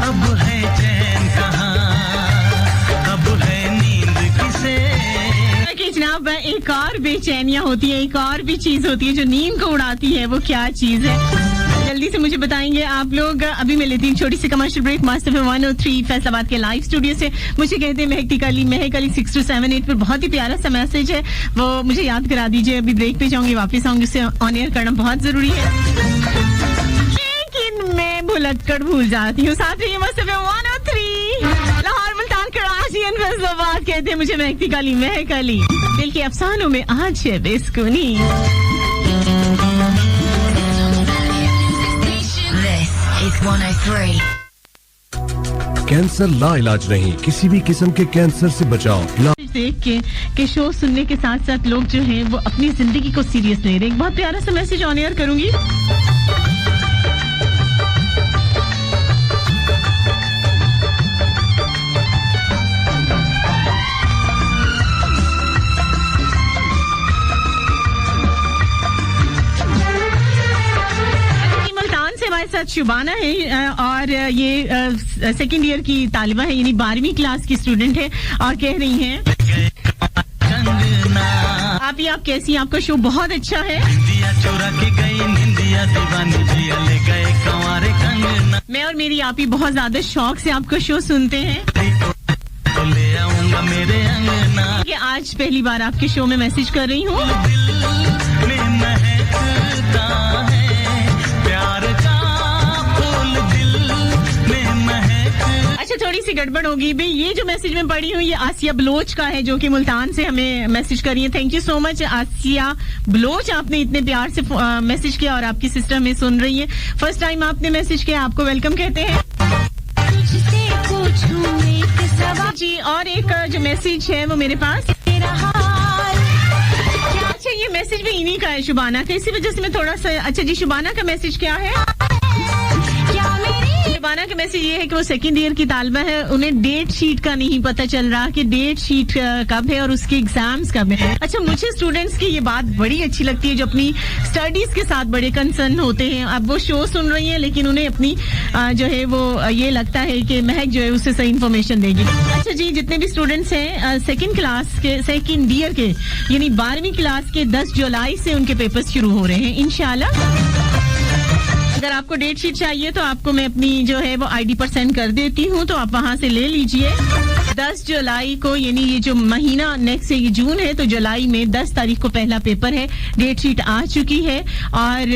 अब है चैन कहाँ। अब है नींद किसे। कि जनाब एक और बेचैनियां होती है, एक और भी चीज होती है जो नींद को उड़ाती है। वो क्या चीज है, जल्दी से मुझे बताएंगे आप लोग। अभी मैं लेती हूँ छोटी सी कमर्शियल ब्रेक। मास्टर 103 फैसलाबाद के लाइव स्टूडियो से मुझे कहते हैं महक अली 6278 पर बहुत ही प्यारा सा मैसेज है, वो मुझे याद करा दीजिए। अभी ब्रेक पे जाऊंगी, वापस आऊंगी, उसे ऑन एयर करना बहुत जरूरी है, लेकिन मैं भुलक्कड़ भूल जाती हूँ। साथ ही मास्टर 103 लाहौर मुल्तान कराची एंड फैसलाबाद कहते हैं मुझे महक अली दिल के अफसानों में आज है बेसुकूनी। This is 103. कैंसर लाइलाज नहीं, किसी भी किस्म के कैंसर से बचाओ। देख के शो सुनने के साथ साथ लोग जो हैं वो अपनी जिंदगी को सीरियस नहीं रहे। एक बहुत प्यारा सा मैसेज ऑन एयर करूंगी। हमारे साथ शुबाना है और ये सेकंड ईयर की तालिबा है, यानी 12वीं क्लास की स्टूडेंट है और कह रही हैं आप कैसी हैं? आपका शो बहुत अच्छा है। निंदिया चुरा के गई निंदिया दीवानी जिया ले गए कंवारे कंगना। मैं और मेरी आपी बहुत ज्यादा शौक से आपका शो सुनते हैं। तो ले आऊंगा मेरे अंगना। कि आज पहली बार आपके शो में मैसेज कर रही हूँ। दिल में महकता है प्यार का फूल, दिल में महक। अच्छा थोड़ी सी गड़बड़ होगी भाई। ये जो मैसेज मैं पढ़ी हूँ ये आसिया बलोच का है, जो कि मुल्तान से हमें मैसेज करी है। Thank you so much Asiya Baloch, आपने इतने प्यार से मैसेज किया और आपकी सिस्टर हमें सुन रही है। फर्स्ट टाइम आपने मैसेज किया, आपको वेलकम कहते हैं जी। और एक जो मैसेज है वो मेरे पास, अच्छा ये मैसेज भी इन्हीं का है, शुबाना का, इसी वजह से मैं थोड़ा सा, अच्छा जी शुबाना का मैसेज क्या है? शुबाना का मैसेज ये है कि वो सेकंड ईयर की तालबा है, उन्हें डेट शीट का नहीं पता चल रहा कि डेट शीट कब है और उसके एग्जाम्स कब है। अच्छा, मुझे स्टूडेंट्स की ये बात बड़ी अच्छी लगती है जो अपनी स्टडीज के साथ बड़े कंसर्न होते हैं। अब वो शो सुन रही हैं लेकिन उन्हें अपनी जो है वो ये लगता है कि महक जो है उससे सही इन्फॉर्मेशन देगी। अच्छा जी, जितने भी स्टूडेंट्स हैं सेकंड क्लास के, सेकंड ईयर के यानी 12वीं क्लास के 10 जुलाई से उनके पेपर्स शुरू हो रहे हैं इंशाल्लाह। अगर आपको डेट शीट चाहिए तो आपको मैं अपनी जो है वो आईडी पर सेंड कर देती हूँ, तो आप वहां से ले लीजिए। 10 जुलाई को, यानी ये जो महीना नेक्स्ट है ये जून है, तो जुलाई में 10 तारीख को पहला पेपर है। डेट शीट आ चुकी है और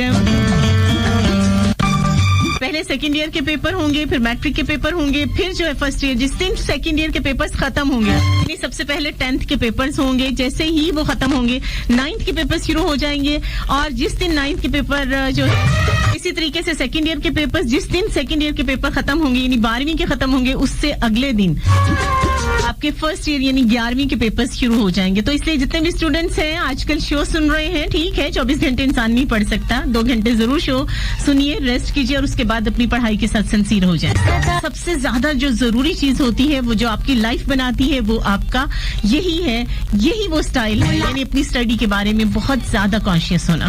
पहले सेकंड ईयर के पेपर होंगे, फिर मैट्रिक के पेपर होंगे, फिर जो है फर्स्ट ईयर, जिस दिन सेकंड ईयर के पेपर्स खत्म होंगे यानी सबसे पहले 10th के पेपर्स होंगे, जैसे ही वो खत्म होंगे 9th के पेपर शुरू हो जाएंगे। और जिस दिन 9th के पेपर जो है, इसी तरीके से सेकंड ईयर के पेपर्स, जिस दिन सेकंड ईयर के पेपर खत्म होंगे यानी 12वीं के खत्म होंगे, उससे अगले दिन आपके फर्स्ट ईयर यानी 11वीं के पेपर्स शुरू हो जाएंगे। तो इसलिए जितने भी स्टूडेंट्स हैं आजकल शो सुन रहे हैं, ठीक है 24 घंटे इंसान नहीं पढ़ सकता, 2 घंटे जरूर शो सुनिए, रेस्ट कीजिए और उसके बाद अपनी पढ़ाई के साथ सिंसियर हो जाए। सबसे ज्यादा जो जरूरी चीज होती है, वो जो आपकी लाइफ बनाती है, वो आपका यही है, यही वो स्टाइल है, यानी अपनी स्टडी के बारे में बहुत ज्यादा कॉन्शियस होना।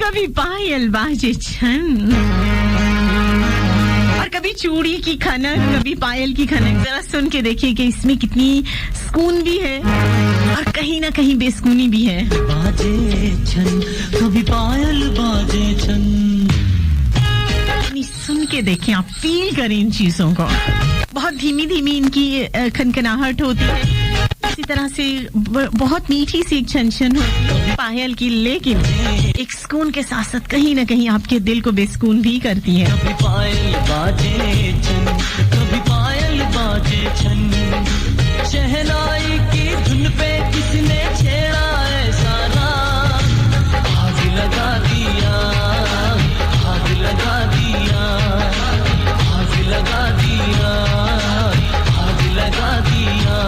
कभी पायल बाजे छन और कभी चूड़ी की खनक, कभी पायल की खनक। जरा सुन के देखिए कि इसमें कितनी सुकून भी है और कहीं ना कहीं बेसुकूनी भी है। बाजे छन कभी पायल बाजे छन, सुन के देखें, आप फील करें इन चीजों को। बहुत धीमी धीमी इनकी खनखनाहट होती है, इसी तरह से बहुत मीठी सी एक छन होती है पायल की, लेकिन एक सुकून के साथ साथ कहीं ना कहीं आपके दिल को बेसुकून भी करती है। कभी पायल बाजे छन, कभी पायल बाजे छन, शहनाई की धुन पे किसने छेड़ा है सारा, आग लगा दिया, आग लगा दिया, आग लगा दिया, आग लगा दिया।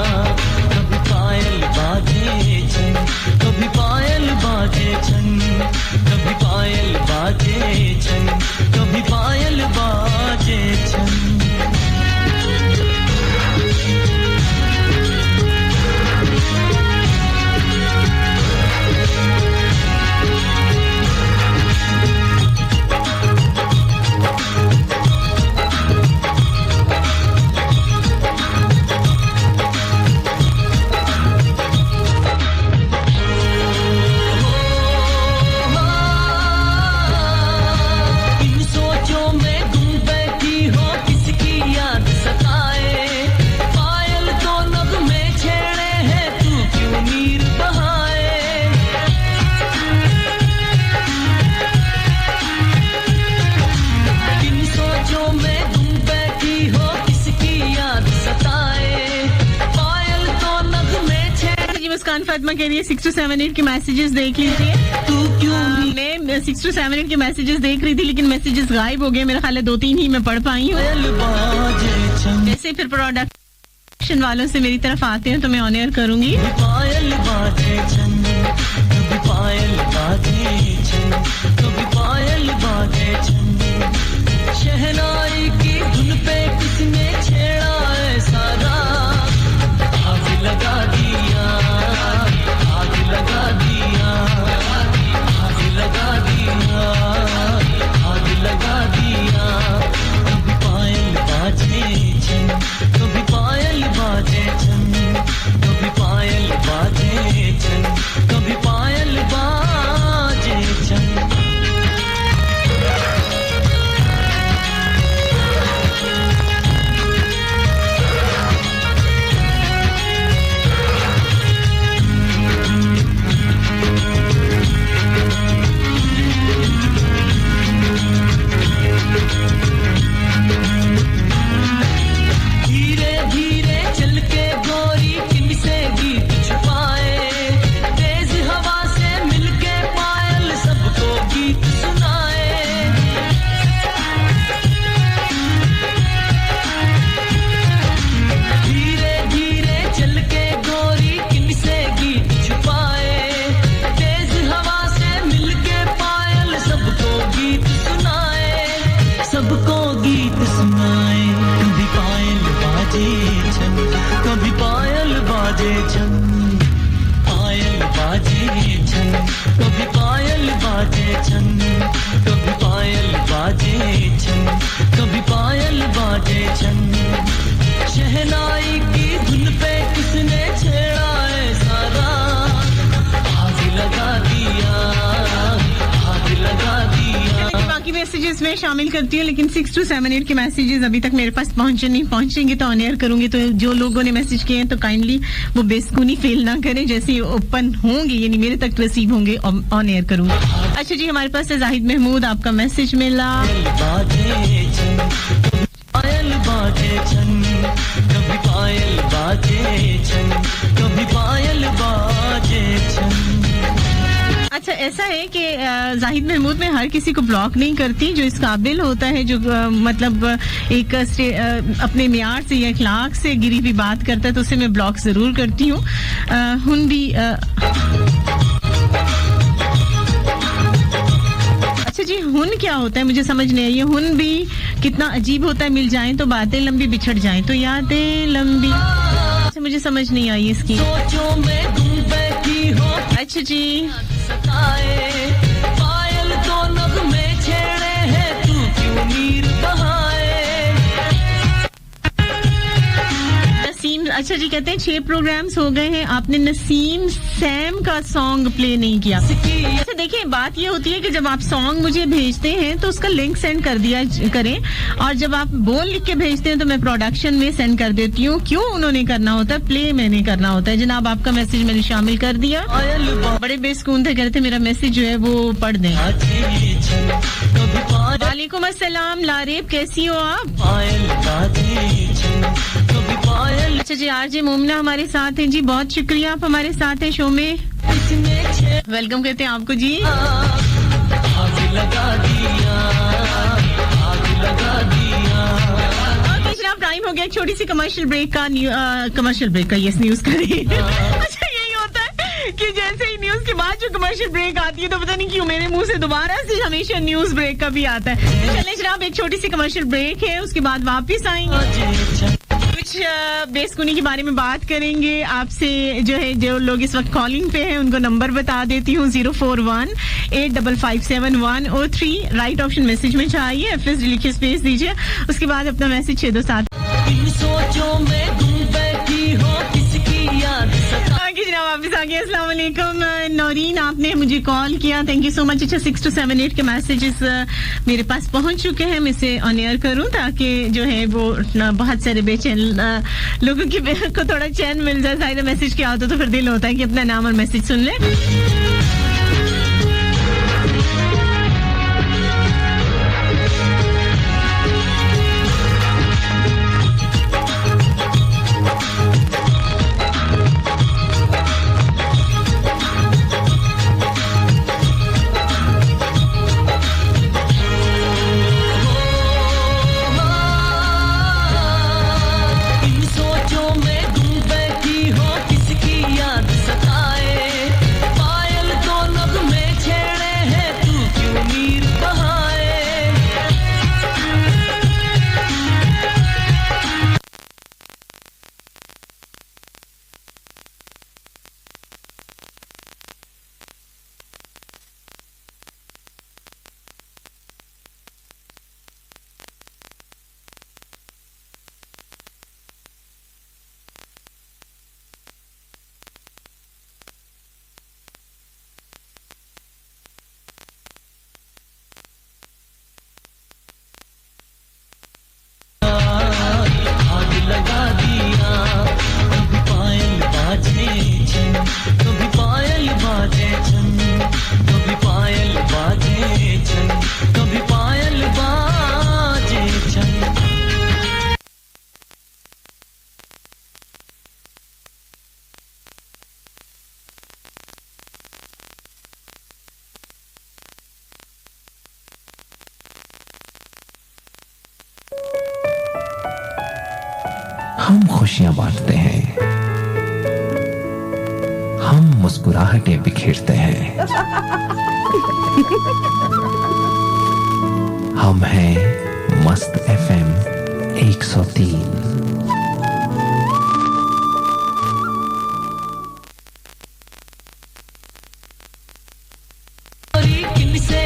कभी पायल बाजे छन, कभी पायल बाजे छन, कभी पायल बाजे छन, कभी पायल बाजे छन। फातिमा के लिए 6 to 7 8 के मैसेजेस देख लीजिए। मैं 6 to 7 8 के मैसेजेस देख रही थी लेकिन मैसेजेस गायब हो गए, मेरा ख्याल है 2-3 ही मैं पढ़ पाई हूँ। जैसे फिर प्रोडक्शन वालों से मेरी तरफ आते हैं तो मैं ऑन एयर करूंगी। पायल बाजे छन, कभी पायल बाजे छन, कभी पायल बाजे छन, शहनाई की धुन पे किसने छेड़ा है सारा, आग लगा दिया, आग लगा दिया, आग लगा दिया, आग लगा दिया। कभी पायल बाजे छन, कभी पायल बाजे छन, कभी पायल बाजे छन, कभी पायल छन कभी पायल बाजे छन कभी पायल बाजे छन शहनाई की धुन पे किसने छेड़ा है सारा आग लगा दिया आग लगा दिया बाकी मैसेजेस में शामिल करती हूँ लेकिन 6 to 7 8 के मैसेजेस अभी तक मेरे पास पहुंचेंगे तो ऑन एयर करूंगी तो जो लोगों ने मैसेज किए हैं तो काइंडली वो बेसुनी फील ना करें जैसे ओपन होंगे यानी मेरे तक रिसीव होंगे ऑन एयर करूंगी अच्छा जी हमारे पास है जाहिद महमूद आपका मैसेज मिला पायल बाजे छन कभी पायल बाजे छन कभी पायल बाजे छन अच्छा ऐसा है कि जाहिद महमूद में हर किसी को ब्लॉक नहीं करती जो इस काबिल होता है जो मतलब एक अपने मियार से या इखलाक से गिरी हुई बात करता है तो उसे मैं ब्लॉक जरूर करती हूँ हुन भी अच्छा जी हुन क्या होता है मुझे समझ नहीं आई है हुन भी कितना अजीब होता है मिल जाएं तो बातें लंबी बिछड़ जाएं तो यादें लंबी अच्छा मुझे समझ नहीं आई इसकी सोचों में तुम बैठी हो अच्छा जी सताए पायल तो नभ में छेड़े हैं तू क्यों नीर बहाए नसीम अच्छा जी कहते हैं 6 प्रोग्राम्स हो गए हैं आपने नसीम सैम का सॉन्ग प्ले नहीं किया अच्छा देखिए बात ये होती है कि जब आप सॉन्ग मुझे भेजते हैं तो उसका लिंक सेंड कर दिया करें और जब आप बोल लिख के भेजते हैं तो मैं प्रोडक्शन में सेंड कर देती हूँ क्यों उन्होंने करना होता है प्ले मैंने करना होता है जनाब आपका मैसेज मैंने शामिल कर दिया बड़े बेसुकून थे कहते मेरा मैसेज जो है वो पढ़ दें वालेकुम अस्सलाम लारेब कैसी हो आप पायल बाजे छन कभी पायल अच्छा जी आरजे मोमना हमारे साथ हैं जी बहुत शुक्रिया आप हमारे साथ हैं शो में वेलकम कहते हैं आपको जी आग लगा दिया आग लगा दिया जनाब टाइम हो गया छोटी सी कमर्शियल ब्रेक का यस न्यूज करें अच्छा यही होता है कि जैसे ही न्यूज के बाद जो कमर्शियल ब्रेक आती है तो पता नहीं क्यों मेरे मुंह से दोबारा से हमेशा न्यूज ब्रेक का भी आता है तो चलिए जनाब एक छोटी सी कमर्शियल ब्रेक है उसके बाद वापस आएंगे कुछ बेसकुनी के बारे में बात करेंगे आपसे जो लोग इस वक्त कॉलिंग पे हैं उनको नंबर बता देती हूँ 041-8557-103 राइट ऑप्शन मैसेज में चाहिए एफएस लिखे स्पेस दीजिए उसके बाद अपना मैसेज 627 इन सोचों में तुम बैठी हो किसकी याद आगे जनाब वापस आ गए अस्सलाम वालेकुम नौरीन आपने मुझे कॉल किया थैंक यू सो मच अच्छा 6 to 7 8 के मैसेजेस मेरे पास पहुंच चुके हैं मैं इसे ऑन एयर करूं ताकि जो है वो बहुत सारे बेचैन लोगों की को थोड़ा चैन मिल जाए सारे मैसेज क्या होता तो फिर दिल होता है कि अपना नाम और मैसेज सुन ले हम खुशियां बांटते हैं, हम मुस्कुराहटें बिखेरते हैं, हम हैं मस्त FM 103। किनसे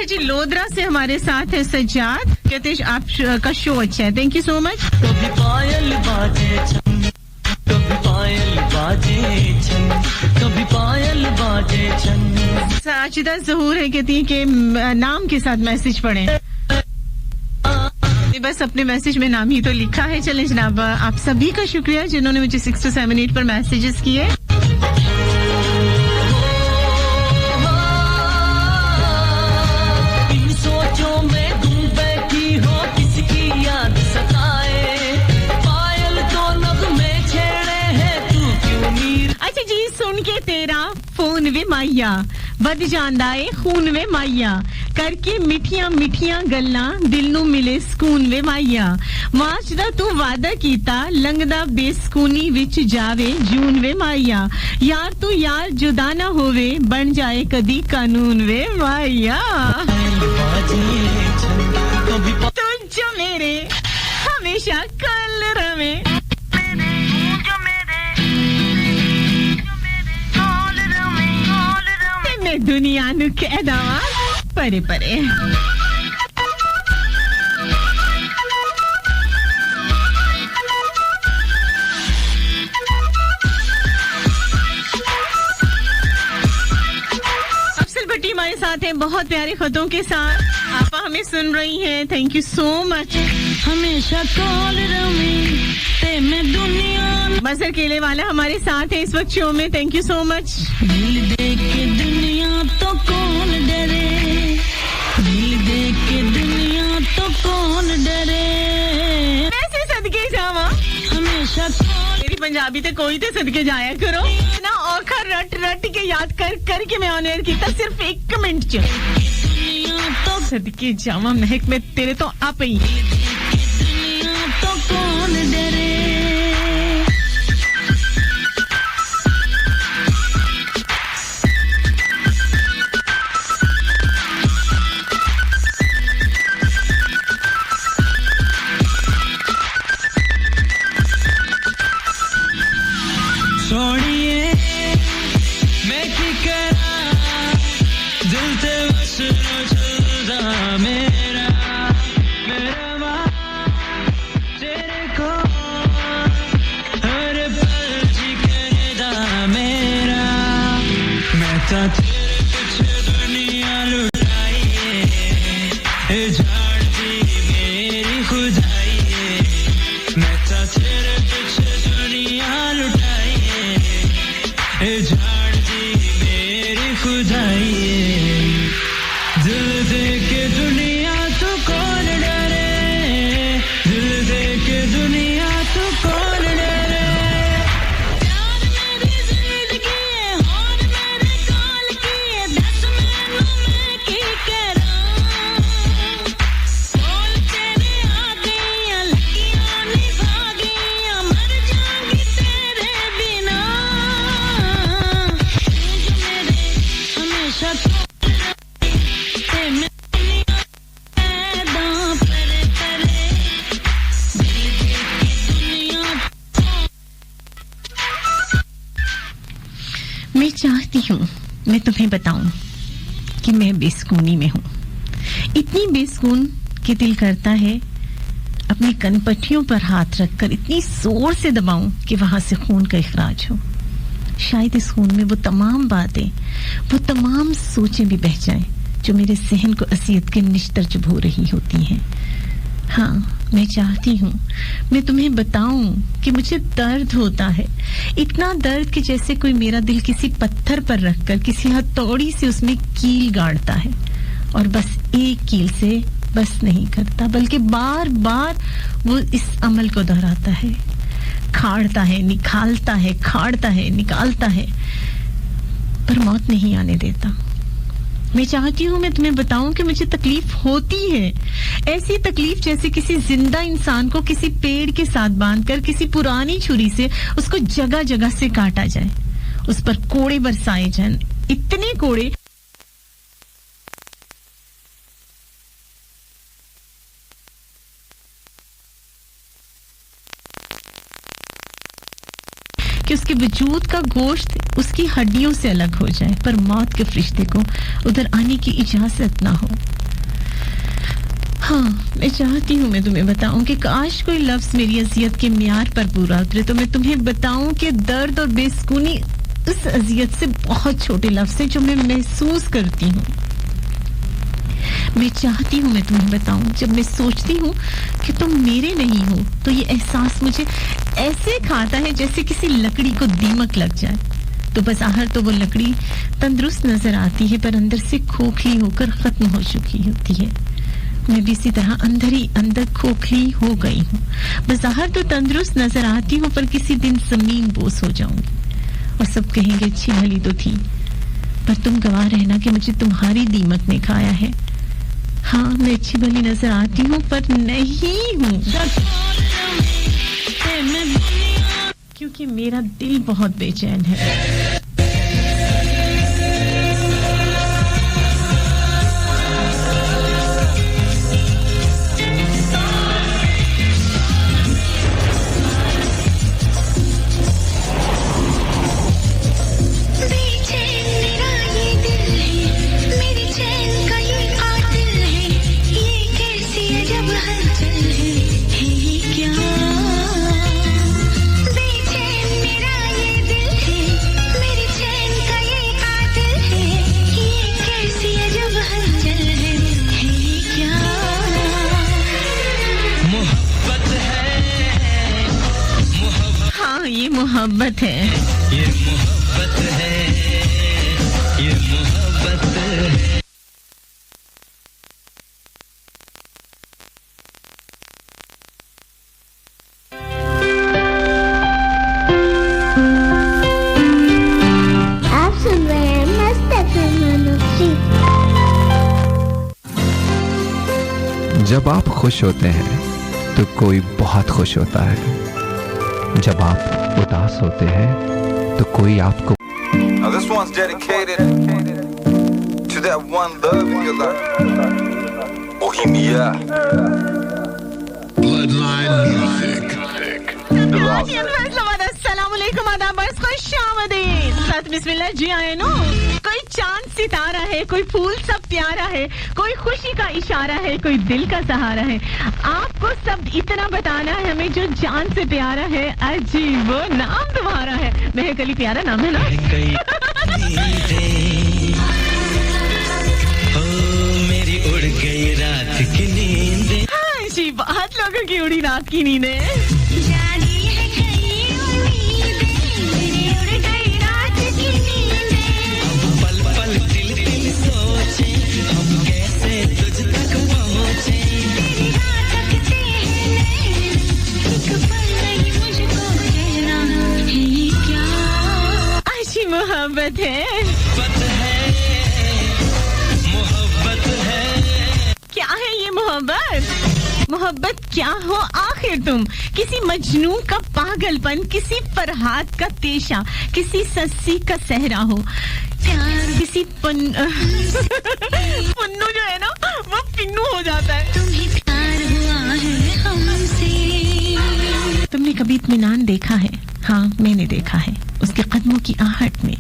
अच्छा जी, लोधरा से हमारे साथ है सज्जाद। कहते हैं आप का शो अच्छा है, थैंक यू सो मच। कभी पायल बाजे छन, कभी पायल बाजे छन, कभी पायल बाजे छन। साजिदा जहूर है, कहती है कि नाम के साथ मैसेज पढ़ें। बस अपने मैसेज में नाम ही तो लिखा है। चलें जनाब, आप सभी का शुक्रिया जिन्होंने मुझे 6278 पर मैसेजेस किए। इन सोचों में तुम बैठी हो, किसकी याद सताए, पायल तो नगमे छेड़े हैं, तू क्यों मीर। अच्छा जी, सुन के तेरा फोन वे माइया, बद जांदा ए खून वे माइया, करके मिठियां मिठियां गल्लां दिल नू मिले ਸਕੂਨ ਵੇ ਮਾਈਆ, ਮਾਰਚ ਦਾ ਤੂੰ ਵਾਦਾ ਕੀਤਾ ਲੰਘਦਾ ਬੇਸਕੂਨੀ ਵਿੱਚ ਜਾਵੇ ਜੂਨ ਵੇ ਮਾਈਆ, ਯਾਰ ਤੂੰ ਯਾਰ ਜੁਦਾ ਨਾ ਹੋਵੇ ਬਣ ਜਾਏ ਕਦੀ ਕਾਨੂੰਨ ਵੇ ਮਾਈਆ। ਤੂੰ ਜੋ ਮੇਰੇ ਹਮੇਸ਼ਾ ਕਲ ਰਵੇਂ, मैं दुनिया नु कह दवा परे परे। अफसल भट्टी हमारे साथ हैं बहुत प्यारे खतों के साथ। आप हमें सुन रही हैं, थैंक यू सो मच। हमेशा कॉल रमी ते मैं दुनिया। मजर केले वाला हमारे साथ है इस वक्त शो में, थैंक यू सो मच। दिल देख के दुनिया तो कौन डरे, दिल देख के दुनिया तो कौन डरे। वैसे सदके जावा हमेशा मेरी पंजाबी ते कोई ते सदके जाया करो ना। औखा रट रट के याद कर कर के मैं ऑन एयर कीता सिर्फ 1 मिनट च। दुनिया तो सदके जावा महक में तेरे तो आप ही। दुनिया तो कौन डरे। सोनिए मैं की करा, दिल ते बस चलदा मेरा, मेरा मां तेरे को हर पल जी करदा मेरा। मैं तो तेरे पीछे दुनिया लुटाई है, झाड़ दी मेरी खुदाई है। मैं तो तेरे पीछे दुनिया लुटाई, झाड़ दी मेरी खुदाई है। दिल दे के दुनिया तो कौन डरे, दिल दे के दुनिया तो कौन डरे। प्यार मेरी जिंदगी है, और मेरे काल की है, दस मैनू मैं की करा। बोल तेरे आ गईयां, लगियां निभा गईयां, मर जाऊंगी तेरे बिना। हमेशा ते मैं पैदा परे परे, दिल की दुनिया। मैं चाहती हूँ मैं तुम्हें बताऊं कि मैं बेसुकूनी में हूँ, इतनी बेसुकून कि दिल करता है अपनी कनपट्टियों पर हाथ रखकर इतनी जोर से दबाऊं कि वहां से खून का इखराज हो। शायद इस खून में वो तमाम बातें, वो तमाम सोचें भी बह जाएं जो मेरे जहन को असियत के निश्तर चुभो रही होती हैं। हाँ, मैं चाहती हूँ मैं तुम्हें बताऊं कि मुझे दर्द होता है, इतना दर्द कि जैसे कोई मेरा दिल किसी पत्थर पर रखकर किसी हथौड़ी से उसमें कील गाड़ता है, और बस एक कील से बस नहीं करता बल्कि बार बार वो इस अमल को दोहराता है, खाड़ता है, निकालता है, खाड़ता है, निकालता है, पर मौत नहीं आने देता। मैं चाहती हूँ मैं तुम्हें बताऊं कि मुझे तकलीफ होती है, ऐसी तकलीफ जैसे किसी जिंदा इंसान को किसी पेड़ के साथ बांधकर किसी पुरानी छुरी से उसको जगह जगह से काटा जाए, उस पर कोड़े बरसाए जाएं, इतने कोड़े कि उसकी उसके वजूद का गोश्त उसकी हड्डियों से अलग हो जाए, पर मौत के फरिश्ते को उधर आने की इजाजत ना हो। हाँ, मैं चाहती हूँ मैं तुम्हें बताऊं कि काश कोई लफ्ज मेरी अजियत के मियार पर पूरा उतरे, तो मैं तुम्हें बताऊं कि दर्द और बेसुकूनी उस अजियत से बहुत छोटे लफ्ज हैं जो मैं महसूस करती हूँ। मैं चाहती हूँ मैं तुम्हें बताऊं, जब मैं सोचती हूँ कि तुम मेरे नहीं हो, तो ये एहसास मुझे ऐसे खाता है जैसे किसी लकड़ी को दीमक लग जाए। तो बाहर तो वो लकड़ी तंदुरुस्त नजर आती है, पर अंदर से खोखली होकर खत्म हो चुकी होती है। मैं भी इसी तरह अंदर ही अंदर खोखली हो गई हूँ। बाहर तो तंदुरुस्त नजर आती हूँ, पर किसी दिन जमीन बोस हो जाऊंगी और सब कहेंगे अच्छी भली तो थी, पर तुम गवाह रहना कि मुझे तुम्हारी दीमक ने खाया है। हाँ, मैं अच्छी भली नजर आती हूँ, पर नहीं हूँ, क्योंकि मेरा दिल बहुत बेचैन है। ये मोहब्बत है, ये मोहब्बत है, ये मोहब्बत है। आप सुन रहे हैं मस्त एफएम। जब आप खुश होते हैं तो कोई बहुत खुश होता है, जब आप उदास होते हैं तो कोई आपको। Now this one's dedicated to that one love in your life. Bohemia. Bloodline music. अस्सलामुअलैकुम, आदाब, खुशामदीद, साथ बिस्मिल्लाह जी आए नो। कोई चांद सितारा है, कोई फूल सब प्यारा है, कोई खुशी का इशारा है, कोई दिल का सहारा है। आपको सब इतना बताना है हमें जो जान से प्यारा है। अजीब वो नाम तुम्हारा है, महक अली प्यारा नाम है ना। मेरी उड़ गई रात की नींद। हाँ जी, बहुत लोगों की उड़ी रात की नींदें। मोहब्बत है, मोहब्बत है। क्या है ये मोहब्बत? मोहब्बत क्या हो आखिर तुम? किसी मजनू का पागलपन, किसी फरहाद का तेशा, किसी सस्सी का सहरा हो, किसी पुन्नू जो है ना वो पिन्नू हो जाता है। तुम्हें प्यार हुआ है हमसे। तुमने कभी इत्मीनान देखा है? हाँ, मैंने देखा है। उसके कदमों की आहट में,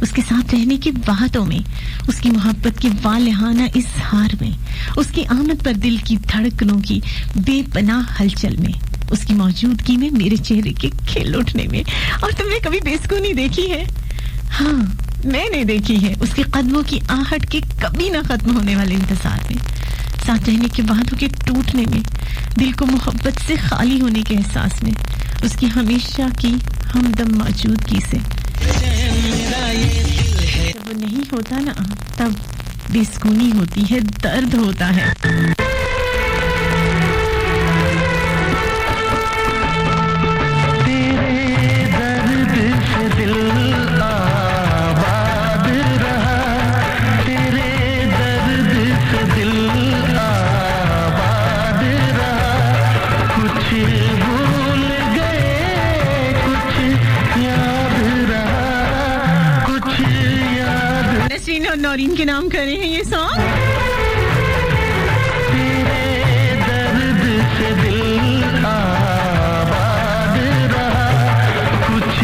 उसके साथ रहने की बातों में, उसकी मोहब्बत की वालिहाना इज़हार में, उसकी आमद पर दिल की धड़कनों की बेपनाह हलचल में, उसकी मौजूदगी में मेरे चेहरे के खिल उठने में। और तुमने कभी बेसुकूनी देखी है? हाँ, मैंने देखी है। उसके कदमों की आहट के कभी ना खत्म होने वाले इंतजार में, साथ रहने के वादों के टूटने में, दिल को मोहब्बत से खाली होने के एहसास में, उसकी हमेशा की हमदम मौजूदगी से। जब वो नहीं होता ना, तब बेसुकूनी होती है, दर्द होता है। तेरे दर्द से दिल आबाद रहा, तेरे दर्द से दिल आबाद रहा। कुछ भूल गए, कुछ याद रहा, कुछ याद। नसरीन और नौरीन के नाम करे हैं ये सॉन्ग। तेरे दर्द से दिल आबाद रहा, कुछ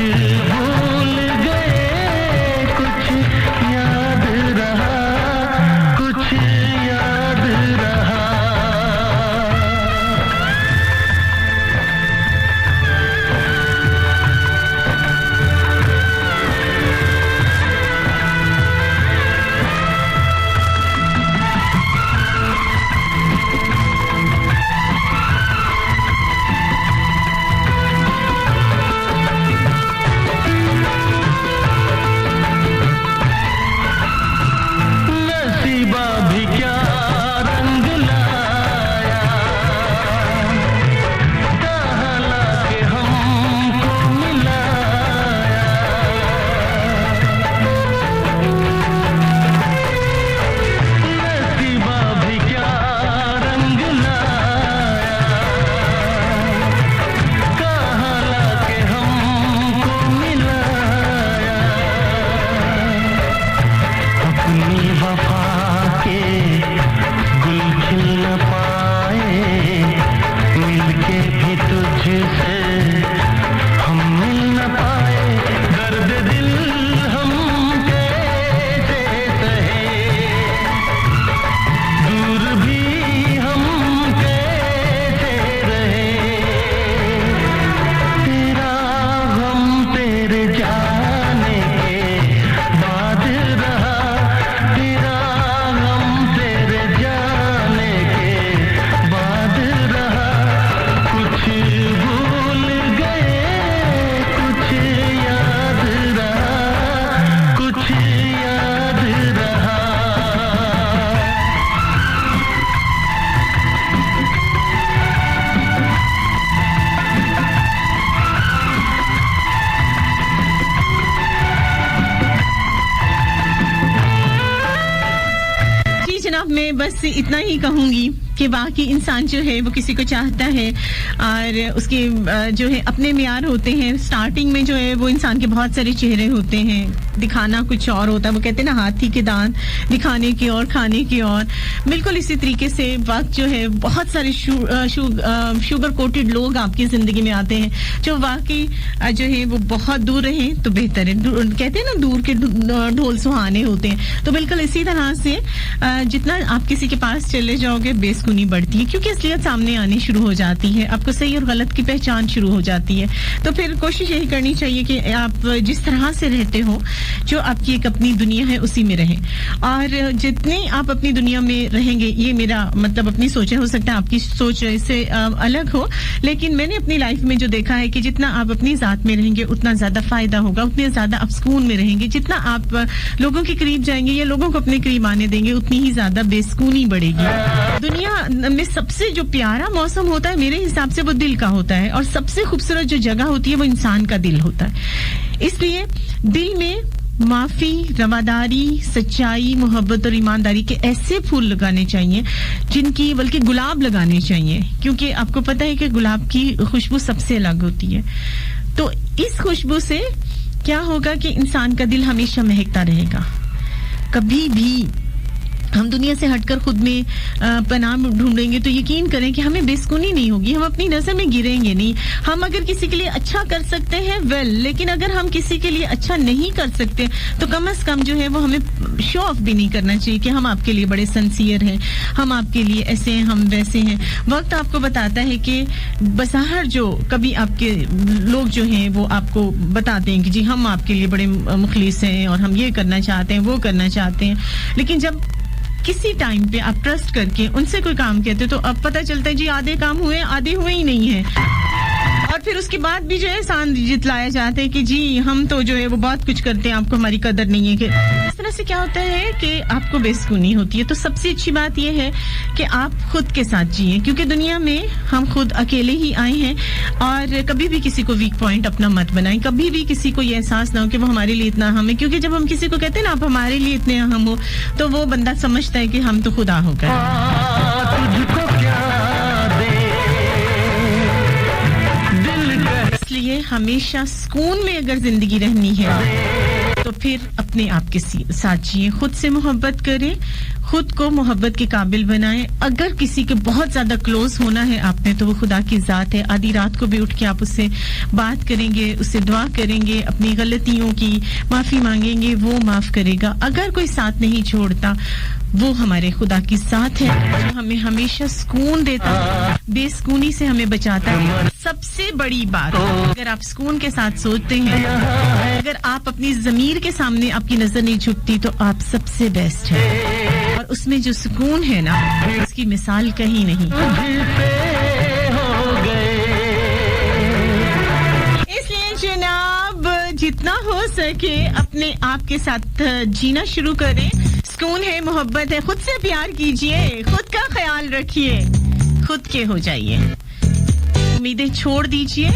अब मैं बस इतना ही कहूंगी कि बाकी इंसान जो है वो किसी को चाहता है और उसके जो है अपने मियार होते हैं। स्टार्टिंग में जो है वो इंसान के बहुत सारे चेहरे होते हैं, दिखाना कुछ और होता है। वो कहते हैं ना, हाथी के दांत दिखाने की और खाने की और। बिल्कुल इसी तरीके से वक्त जो है बहुत सारे शुगर कोटेड लोग आपकी जिंदगी में आते हैं जो वाकई जो है वो बहुत दूर रहे तो बेहतर है। कहते हैं ना, दूर के ढोल सुहाने होते हैं। तो बिल्कुल इसी तरह से जितना आप किसी के पास चले जाओगे बेसुनी बढ़ती है, क्योंकि असलियत सामने आनी शुरू हो जाती है, आपको सही और गलत की पहचान शुरू हो जाती है। तो फिर कोशिश यही करनी चाहिए कि आप जिस तरह से रहते हो, जो आपकी एक अपनी दुनिया है उसी में रहें। और जितने आप अपनी दुनिया में रहेंगे, ये मेरा मतलब अपनी सोच है, हो सकता है आपकी सोच इससे अलग हो, लेकिन मैंने अपनी लाइफ में जो देखा है कि जितना आप अपनी जात में रहेंगे उतना ज्यादा फायदा होगा, उतने ज्यादा आप सुकून में रहेंगे। जितना आप लोगों के करीब जाएंगे या लोगों को अपने करीब आने देंगे, उतनी ही ज्यादा बेसुकूनी बढ़ेगी। दुनिया में सबसे जो प्यारा मौसम होता है मेरे हिसाब से वो दिल का होता है, और सबसे खूबसूरत जो जगह होती है वो इंसान का दिल होता है। इसलिए दिल में माफी, रवादारी, सच्चाई, मोहब्बत और ईमानदारी के ऐसे फूल लगाने चाहिए, जिनकी बल्कि गुलाब लगाने चाहिए, क्योंकि आपको पता है कि गुलाब की खुशबू सबसे अलग होती है। तो इस खुशबू से क्या होगा कि इंसान का दिल हमेशा महकता रहेगा। कभी भी हम दुनिया से हटकर खुद में पनाह ढूंढेंगे तो यकीन करें कि हमें बेसुकूनी नहीं होगी, हम अपनी नजर में गिरेंगे नहीं। हम अगर किसी के लिए अच्छा कर सकते हैं लेकिन अगर हम किसी के लिए अच्छा नहीं कर सकते तो कम से कम जो है वो हमें शो ऑफ भी नहीं करना चाहिए कि हम आपके लिए बड़े सिंसियर हैं, हम आपके लिए ऐसे हैं, हम वैसे हैं। वक्त आपको बताता है कि बज़ाहिर जो कभी आपके लोग जो हैं वो आपको बताते हैं कि जी हम आपके लिए बड़े मुखलिस हैं और हम ये करना चाहते हैं, वो करना चाहते हैं, लेकिन जब किसी टाइम पे आप ट्रस्ट करके उनसे कोई काम कहते तो अब पता चलता है जी आधे काम हुए, आधे हुए ही नहीं है। और फिर उसके बाद भी जो है शान जितलाया जाता है कि जी हम तो जो है वो बहुत कुछ करते हैं, आपको हमारी कदर नहीं है। कि इस तरह से क्या होता है कि आपको बेसुकूनी होती है। तो सबसे अच्छी बात यह है कि आप खुद के साथ जिए, क्योंकि दुनिया में हम खुद अकेले ही आए हैं। और कभी भी किसी को वीक पॉइंट अपना मत बनाएं, कभी भी किसी को ये एहसास ना हो कि वो हमारे लिए इतना अहम है, क्योंकि जब हम किसी को कहते हैं ना आप हमारे लिए इतने अहम हो, तो वो बंदा समझता है कि हम तो खुदा हो गए। इसलिए हमेशा सुकून में अगर जिंदगी रहनी है तो फिर अपने आप के साथ जिए, खुद से मोहब्बत करें, खुद को मोहब्बत के काबिल बनाएं। अगर किसी के बहुत ज्यादा क्लोज होना है आपने तो वो खुदा की जात है। आधी रात को भी उठ के आप उससे बात करेंगे, उससे दुआ करेंगे, अपनी गलतियों की माफी मांगेंगे, वो माफ करेगा। अगर कोई साथ नहीं छोड़ता, वो हमारे खुदा की साथ है जो हमें हमेशा सुकून देता है, बेसुकूनी से हमें बचाता है। सबसे बड़ी बात, अगर आप सुकून के साथ सोचते हैं, अगर आप अपनी ज़मीर के सामने आपकी नजर नहीं झुकती, तो आप सबसे बेस्ट है। और उसमें जो सुकून है ना, उसकी मिसाल कहीं नहीं। इसलिए जनाब जितना हो सके अपने आप के साथ जीना शुरू करें। सुकून है, मोहब्बत है, खुद से प्यार कीजिए, खुद का ख्याल रखिए, खुद के हो जाइए, उम्मीदें छोड़ दीजिए।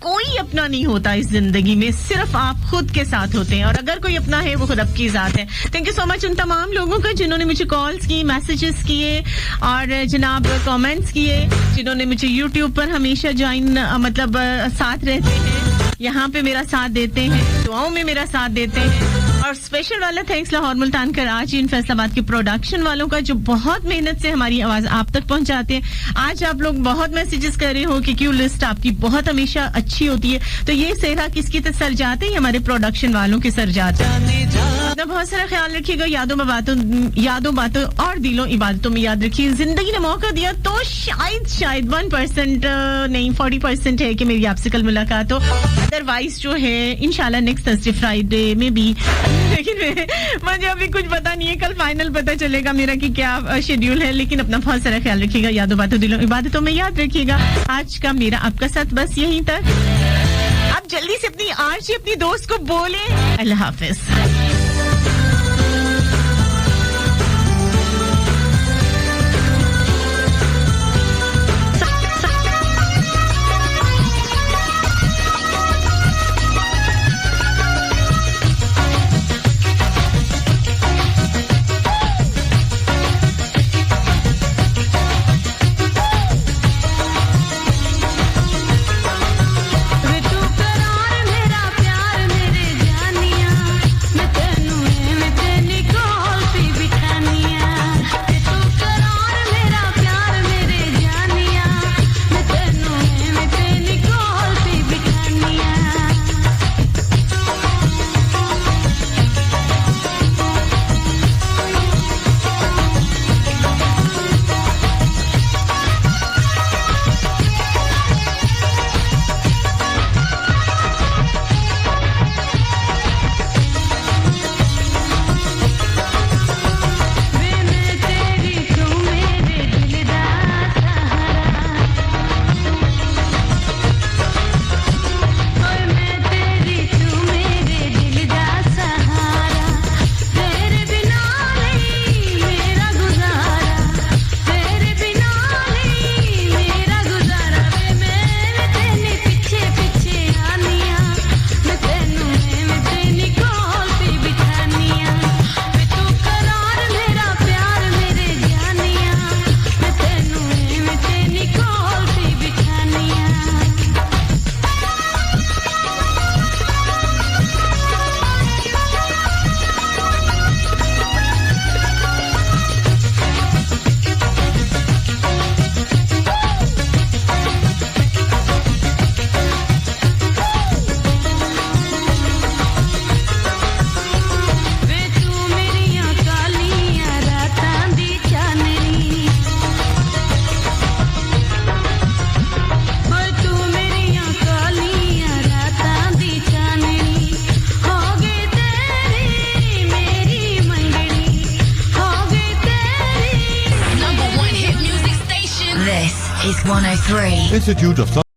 कोई अपना नहीं होता इस जिंदगी में, सिर्फ आप खुद के साथ होते हैं, और अगर कोई अपना है वो खुद आपकी जात है। थैंक यू सो मच उन तमाम लोगों का जिन्होंने मुझे कॉल्स की, मैसेजेस किए और जनाब कमेंट्स किए, जिन्होंने मुझे यूट्यूब पर हमेशा ज्वाइन मतलब साथ रहते हैं, यहाँ पे मेरा साथ देते हैं, दुआओं में मेरा साथ देते हैं। और स्पेशल वाला थैंक्स लाहौर, मुल्तान, कराची, इन फैसलाबाद के प्रोडक्शन वालों का जो बहुत मेहनत से हमारी आवाज आप तक पहुंचाते हैं। आज आप लोग बहुत मैसेजेस कर रहे हो कि क्यों लिस्ट आपकी बहुत हमेशा अच्छी होती है, तो ये सेहरा किसकी तो सर जाते हैं, हमारे प्रोडक्शन वालों के सर जाते हैं। अपना बहुत सारा ख्याल रखिएगा, यादों बातों और दिलों इबादतों में याद रखिए। जिंदगी ने मौका दिया तो शायद 1% नहीं 40% है कि मेरी आपसे कल मुलाकात हो। अदरवाइज जो है इंशाल्लाह नेक्स्ट थर्सडे फ्राइडे में भी, लेकिन मुझे अभी कुछ पता नहीं है, कल फाइनल पता चलेगा मेरा कि क्या शेड्यूल है। लेकिन अपना बहुत सारा ख्याल रखिएगा, यादों बातों दिलों इबादतों में याद रखिएगा। आज का मेरा आपका साथ बस यहीं तक। आप जल्दी से अपनी आरजी अपनी दोस्त को बोले अल्लाह हाफिज। is 103. Institute of